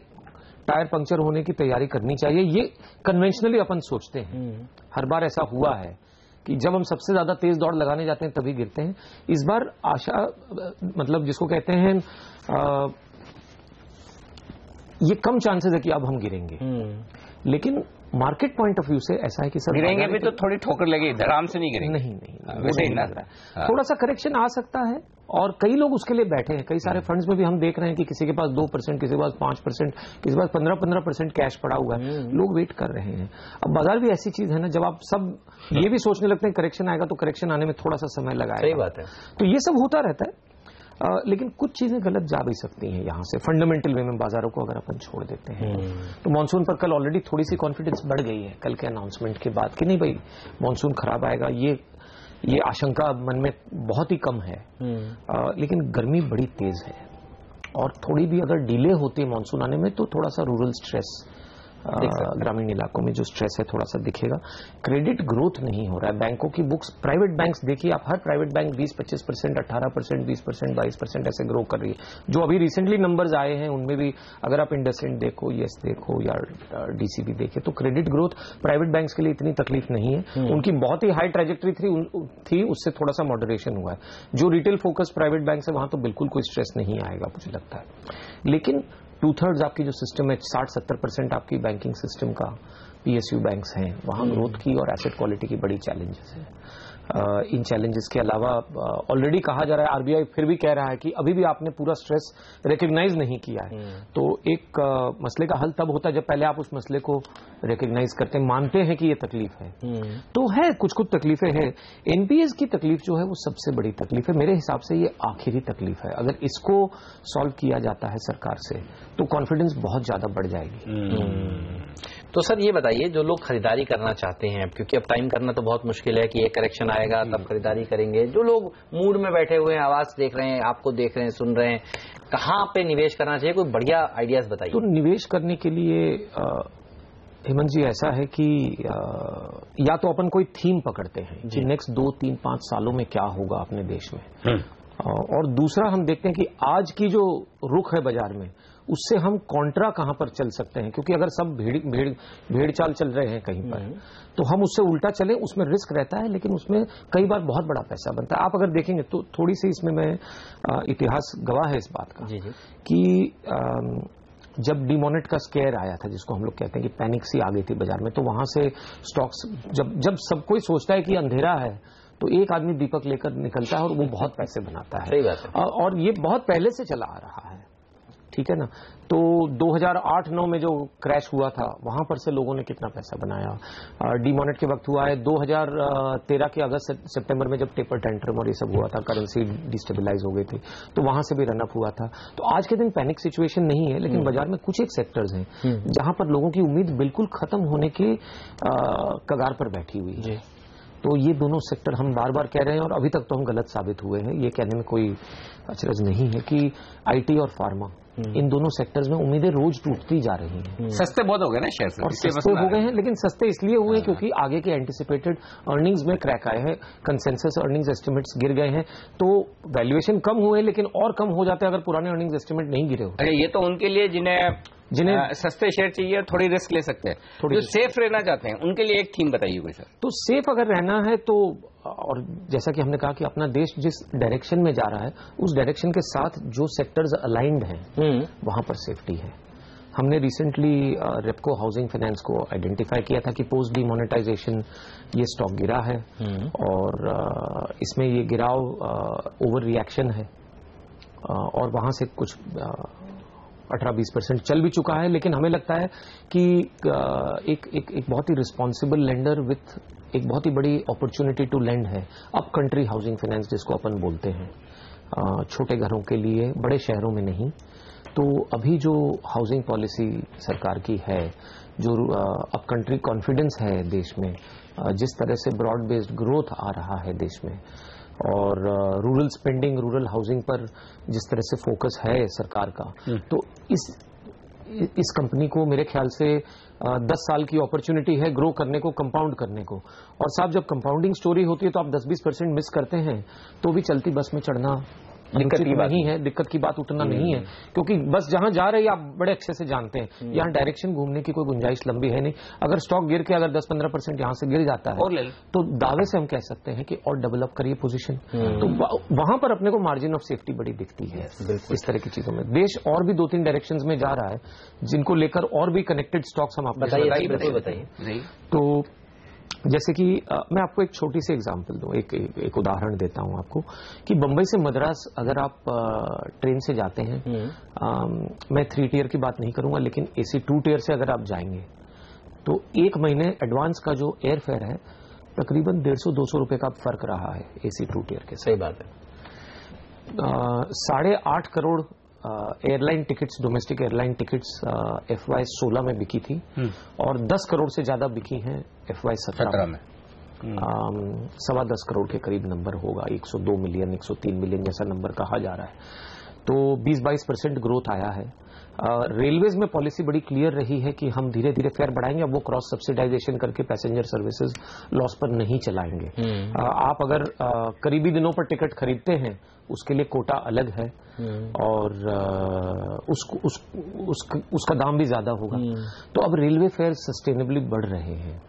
टायर पंक्चर होने की तैयारी करनी चाहिए। ये कन्वेंशनली अपन सोचते हैं, हर बार ऐसा हुआ है कि जब हम सबसे ज्यादा तेज दौड़ लगाने जाते हैं तभी गिरते हैं। इस बार आशा, मतलब जिसको कहते हैं ये कम चांसेस है कि अब हम गिरेंगे, लेकिन मार्केट पॉइंट ऑफ व्यू से ऐसा है कि सर गिरेंगे भी तो थोड़ी ठोकर लगेगी, धड़ाम से नहीं गिरेंगे। नहीं वैसे ही ना, थोड़ा सा करेक्शन आ सकता है और कई लोग उसके लिए बैठे हैं। कई सारे फंड्स में भी हम देख रहे हैं कि किसी के पास 2%, किसी के पास 5%, किसी के पास 15% कैश पड़ा हुआ है, लोग वेट कर रहे हैं। अब बाजार भी ऐसी चीज है ना, जब आप सब ये भी सोचने लगते हैं करेक्शन आएगा, तो करेक्शन आने में थोड़ा सा समय लगाएगा। सही बात है। तो ये सब होता रहता है, लेकिन कुछ चीजें गलत जा भी सकती हैं यहाँ से फंडामेंटल वे में बाजारों को अगर अपन छोड़ देते हैं। तो मानसून पर कल ऑलरेडी थोड़ी सी कॉन्फिडेंस बढ़ गई है कल के अनाउंसमेंट के बाद कि नहीं भाई मानसून खराब आएगा, ये आशंका मन में बहुत ही कम है। लेकिन गर्मी बड़ी तेज है और थोड़ी भी अगर डिले होती है मानसून आने में तो थोड़ा सा रूरल स्ट्रेस, ग्रामीण इलाकों में जो स्ट्रेस है थोड़ा सा दिखेगा। क्रेडिट ग्रोथ नहीं हो रहा है, बैंकों की बुक्स, प्राइवेट बैंक्स देखिए आप, हर प्राइवेट बैंक 20-25%, 18%, 20%, 22% ऐसे ग्रो कर रही है। जो अभी रिसेंटली नंबर्स आए हैं उनमें भी अगर आप इंडसइंड देखो, येस देखो या डीसीबी देखे, तो क्रेडिट ग्रोथ प्राइवेट बैंक्स के लिए इतनी तकलीफ नहीं है। उनकी बहुत ही हाई ट्रेजेक्टरी थी, उससे थोड़ा सा मॉडरेशन हुआ है। जो रिटेल फोकस प्राइवेट बैंक है वहां तो बिल्कुल कोई स्ट्रेस नहीं आएगा मुझे लगता है। लेकिन 2/3 आपकी जो सिस्टम है, 60-70% आपकी बैंकिंग सिस्टम का पीएसयू बैंक्स हैं, वहां ग्रोथ की और एसेट क्वालिटी की बड़ी चैलेंजेस है। इन चैलेंजेस के अलावा ऑलरेडी कहा जा रहा है, आरबीआई फिर भी कह रहा है कि अभी भी आपने पूरा स्ट्रेस रिकॉग्नाइज नहीं किया है। तो एक मसले का हल तब होता है जब पहले आप उस मसले को रिकॉग्नाइज करते हैं, मानते हैं कि ये तकलीफ है। तो है कुछ तकलीफें हैं। एनपीएस की तकलीफ जो है वो सबसे बड़ी तकलीफ है मेरे हिसाब से, ये आखिरी तकलीफ है। अगर इसको सॉल्व किया जाता है सरकार से तो कॉन्फिडेंस बहुत ज्यादा बढ़ जाएगी। तो सर ये बताइए, जो लोग खरीदारी करना चाहते हैं, क्योंकि अब टाइम करना तो बहुत मुश्किल है कि ये करेक्शन आएगा तब खरीदारी करेंगे, जो लोग मूड में बैठे हुए हैं, आवाज देख रहे हैं, आपको देख रहे हैं, सुन रहे हैं, कहाँ पे निवेश करना चाहिए, कोई बढ़िया आइडियाज बताइए। तो निवेश करने के लिए हेमंत जी ऐसा है कि या तो अपन कोई थीम पकड़ते हैं कि नेक्स्ट 2, 3, 5 सालों में क्या होगा अपने देश में, और दूसरा हम देखते हैं कि आज की जो रुख है बाजार में उससे हम कॉन्ट्रा कहां पर चल सकते हैं, क्योंकि अगर सब भेड़ चाल चल रहे हैं कहीं पर तो हम उससे उल्टा चले, उसमें रिस्क रहता है लेकिन उसमें कई बार बहुत बड़ा पैसा बनता है। आप अगर देखेंगे तो थोड़ी सी इसमें मैं इतिहास गवाह है इस बात का कि जब डिमोनेट का स्केयर आया था, जिसको हम लोग कहते हैं कि पैनिक सी आ गई थी बाजार में, तो वहां से स्टॉक्स जब सब कोई सोचता है कि अंधेरा है तो एक आदमी दीपक लेकर निकलता है और वो बहुत पैसे बनाता है। सही बात है। और ये बहुत पहले से चला आ रहा है, ठीक है ना। तो 2008-9 में जो क्रैश हुआ था वहां पर से लोगों ने कितना पैसा बनाया। डीमोनेट के वक्त हुआ है 2013 के अगस्त सितंबर में जब टेपर टेंट्रम और ये सब हुआ था, करेंसी डिस्टेबलाइज हो गई थी, तो वहां से भी रनअप हुआ था। तो आज के दिन पैनिक सिचुएशन नहीं है, लेकिन बाजार में कुछ एक सेक्टर्स हैं जहां पर लोगों की उम्मीद बिल्कुल खत्म होने के कगार पर बैठी हुई है। तो ये दोनों सेक्टर हम बार बार कह रहे हैं और अभी तक तो हम गलत साबित हुए हैं, ये कहने में कोई अचरज नहीं है कि आईटी और फार्मा, इन दोनों सेक्टर्स में उम्मीदें रोज टूटती जा रही हैं। सस्ते बहुत हो गए ना शेयर, और सस्ते हो गए हैं, लेकिन सस्ते इसलिए हुए क्योंकि आगे के एंटिसिपेटेड अर्निंग्स में क्रैक आए हैं, कंसेंसस अर्निंग्स एस्टिमेट्स गिर गए हैं, तो वैल्यूएशन कम हुए लेकिन और कम हो जाते हैं अगर पुराने अर्निंग्स एस्टिमेट नहीं गिरे होते। ये तो उनके लिए जिन्हें सस्ते शेयर चाहिए, थोड़ी रिस्क ले सकते हैं, जो सेफ रहना चाहते हैं उनके लिए एक थीम बताइए कोई सर। तो सेफ अगर रहना है तो, और जैसा कि हमने कहा कि अपना देश जिस डायरेक्शन में जा रहा है उस डायरेक्शन के साथ जो सेक्टर्स अलाइंड हैं वहां पर सेफ्टी है। हमने रिसेंटली रेपको हाउसिंग फाइनेंस को आइडेंटिफाई किया था कि पोस्ट डीमोनेटाइजेशन ये स्टॉक गिरा है और इसमें ये गिराव ओवर रिएक्शन है और वहां से कुछ 18-20% चल भी चुका है। लेकिन हमें लगता है कि एक बहुत ही रिस्पॉन्सिबल लेंडर विथ एक बहुत ही बड़ी अपॉर्चुनिटी टू लेंड है अप कंट्री हाउसिंग फाइनेंस, जिसको अपन बोलते हैं, छोटे घरों के लिए, बड़े शहरों में नहीं। तो अभी जो हाउसिंग पॉलिसी सरकार की है, जो अप कंट्री कॉन्फिडेंस है देश में, जिस तरह से ब्रॉड बेस्ड ग्रोथ आ रहा है देश में, और रूरल स्पेंडिंग, रूरल हाउसिंग पर जिस तरह से फोकस है सरकार का, तो इस कंपनी को मेरे ख्याल से 10 साल की अपॉर्चुनिटी है ग्रो करने को, कंपाउंड करने को। और साहब जब कंपाउंडिंग स्टोरी होती है तो आप 10-20% मिस करते हैं तो भी चलती बस में चढ़ना अनुचित नहीं है, दिक्कत की बात उतना नहीं है, क्योंकि बस जहां जा रहे हैं आप बड़े अच्छे से जानते हैं, यहाँ डायरेक्शन घूमने की कोई गुंजाइश लंबी है नहीं। अगर स्टॉक गिर के अगर 10-15% यहां से गिर जाता है तो दावे से हम कह सकते हैं कि और डेवलप करिए पोजीशन, तो वहां पर अपने को मार्जिन ऑफ सेफ्टी बड़ी दिखती है इस तरह की चीजों में। देश और भी 2-3 डायरेक्शंस में जा रहा है जिनको लेकर और भी कनेक्टेड स्टॉक्स हम आपको बताइए। तो जैसे कि मैं आपको एक छोटी सी एग्जांपल दूं, एक उदाहरण देता हूं आपको कि बंबई से मद्रास अगर आप ट्रेन से जाते हैं, मैं 3 टियर की बात नहीं करूंगा, लेकिन AC 2 टियर से अगर आप जाएंगे तो 1 महीने एडवांस का जो एयर फेयर है तकरीबन 150-200 रुपए का फर्क रहा है AC 2 टियर के। सही बात है। 8.5 crore airline tickets, domestic airline tickets FY 16 में बिकी थी और 10 करोड़ से ज्यादा बिकी हैं FY 17 में। 10.25 करोड़ के करीब नंबर होगा, 102 मिलियन 103 मिलियन जैसा नंबर कहा जा रहा है। तो 20-22% ग्रोथ आया है। रेलवेज में पॉलिसी बड़ी क्लियर रही है कि हम धीरे धीरे फेयर बढ़ाएंगे, अब वो क्रॉस सब्सिडाइजेशन करके पैसेंजर सर्विसेज लॉस पर नहीं चलाएंगे। आप अगर करीबी दिनों पर टिकट खरीदते हैं उसके लिए कोटा अलग है और उसका दाम भी ज्यादा होगा। तो अब रेलवे फेयर सस्टेनेबली बढ़ रहे हैं।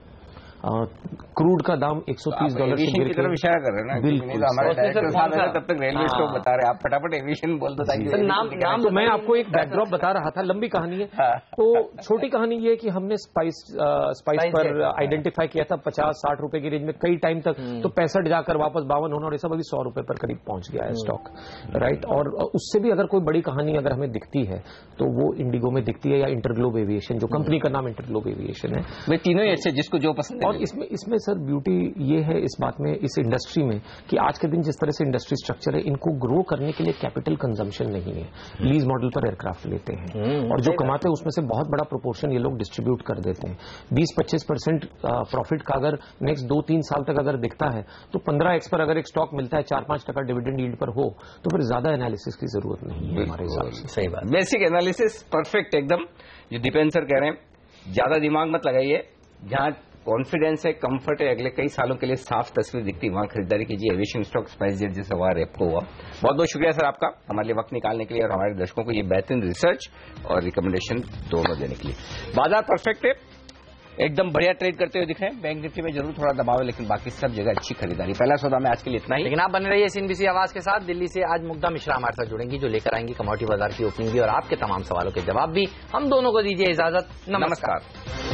क्रूड का दाम $130 से गिर के इशारा कर रहे हैं ना, बिल्कुल हमारे डायरेक्टर साहब हैं तब तक रेलवे स्टॉक बता रहे हैं, आप फटाफट एविएशन बोल दो ताकि नाम। तो मैं आपको एक बैकड्रॉप बता रहा था, लंबी कहानी है। तो छोटी कहानी ये है कि हमने स्पाइस पर आइडेंटिफाई किया था 50-60 रुपए की रेंज में कई टाइम तक, तो 65 जाकर वापस 52 होना और ये सब अभी 100 रुपए पर करीब पहुंच गया है स्टॉक, राइट। और उससे भी अगर कोई बड़ी कहानी अगर हमें दिखती है तो वो इंडिगो में दिखती है या इंटरग्लोब एविएशन, जो कंपनी का नाम इंटरग्लोब एविएशन है। वे तीनों ही अच्छे, जिसको जो पसंद है। और इसमें सर ब्यूटी ये है इस बात में, इस इंडस्ट्री में, कि आज के दिन जिस तरह से इंडस्ट्री स्ट्रक्चर है, इनको ग्रो करने के लिए कैपिटल कंजम्पशन नहीं है। लीज मॉडल पर एयरक्राफ्ट लेते हैं और जो कमाते हैं उसमें से बहुत बड़ा प्रोपोर्शन ये लोग डिस्ट्रीब्यूट कर देते हैं। 20-25% प्रॉफिट का अगर नेक्स्ट 2-3 साल तक अगर दिखता है तो 15x पर अगर एक स्टॉक मिलता है, 4-5% डिविडेंड यील्ड पर हो, तो फिर ज्यादा एनालिसिस की जरूरत नहीं है हमारे हिसाब से। सही बात, बेसिक एनालिसिस परफेक्ट एकदम, जो दीपेंद्र सर कह रहे हैं, ज्यादा दिमाग मत लगाइए, जहां कॉन्फिडेंस है, कंफर्ट है, अगले कई सालों के लिए साफ तस्वीर दिखती, वहां खरीदारी कीजिए। एविएशन स्टॉक, स्पाइसजेट जैसा हुआ, रेपको हुआ। बहुत बहुत शुक्रिया सर आपका हमारे लिए वक्त निकालने के लिए और हमारे दर्शकों को ये बेहतरीन रिसर्च और रिकमेंडेशन दोनों देने के लिए। बाजार परफेक्ट है, एकदम बढ़िया ट्रेड करते हुए दिख रहे हैं। बैंक निफ्टी में जरूर थोड़ा दबाव है, लेकिन बाकी सब जगह अच्छी खरीदारी। पहला सौदा में आज के लिए इतना ही, लेकिन आप बने रहिए CNBC आवाज के साथ। दिल्ली से आज मुग्धा मिश्रा हमारे साथ जुड़ेंगी, जो लेकर आएंगी कमोडिटी बाजार की ओपनिंग भी और आपके तमाम सवालों के जवाब भी। हम दोनों को दीजिए इजाजत, नमस्कार।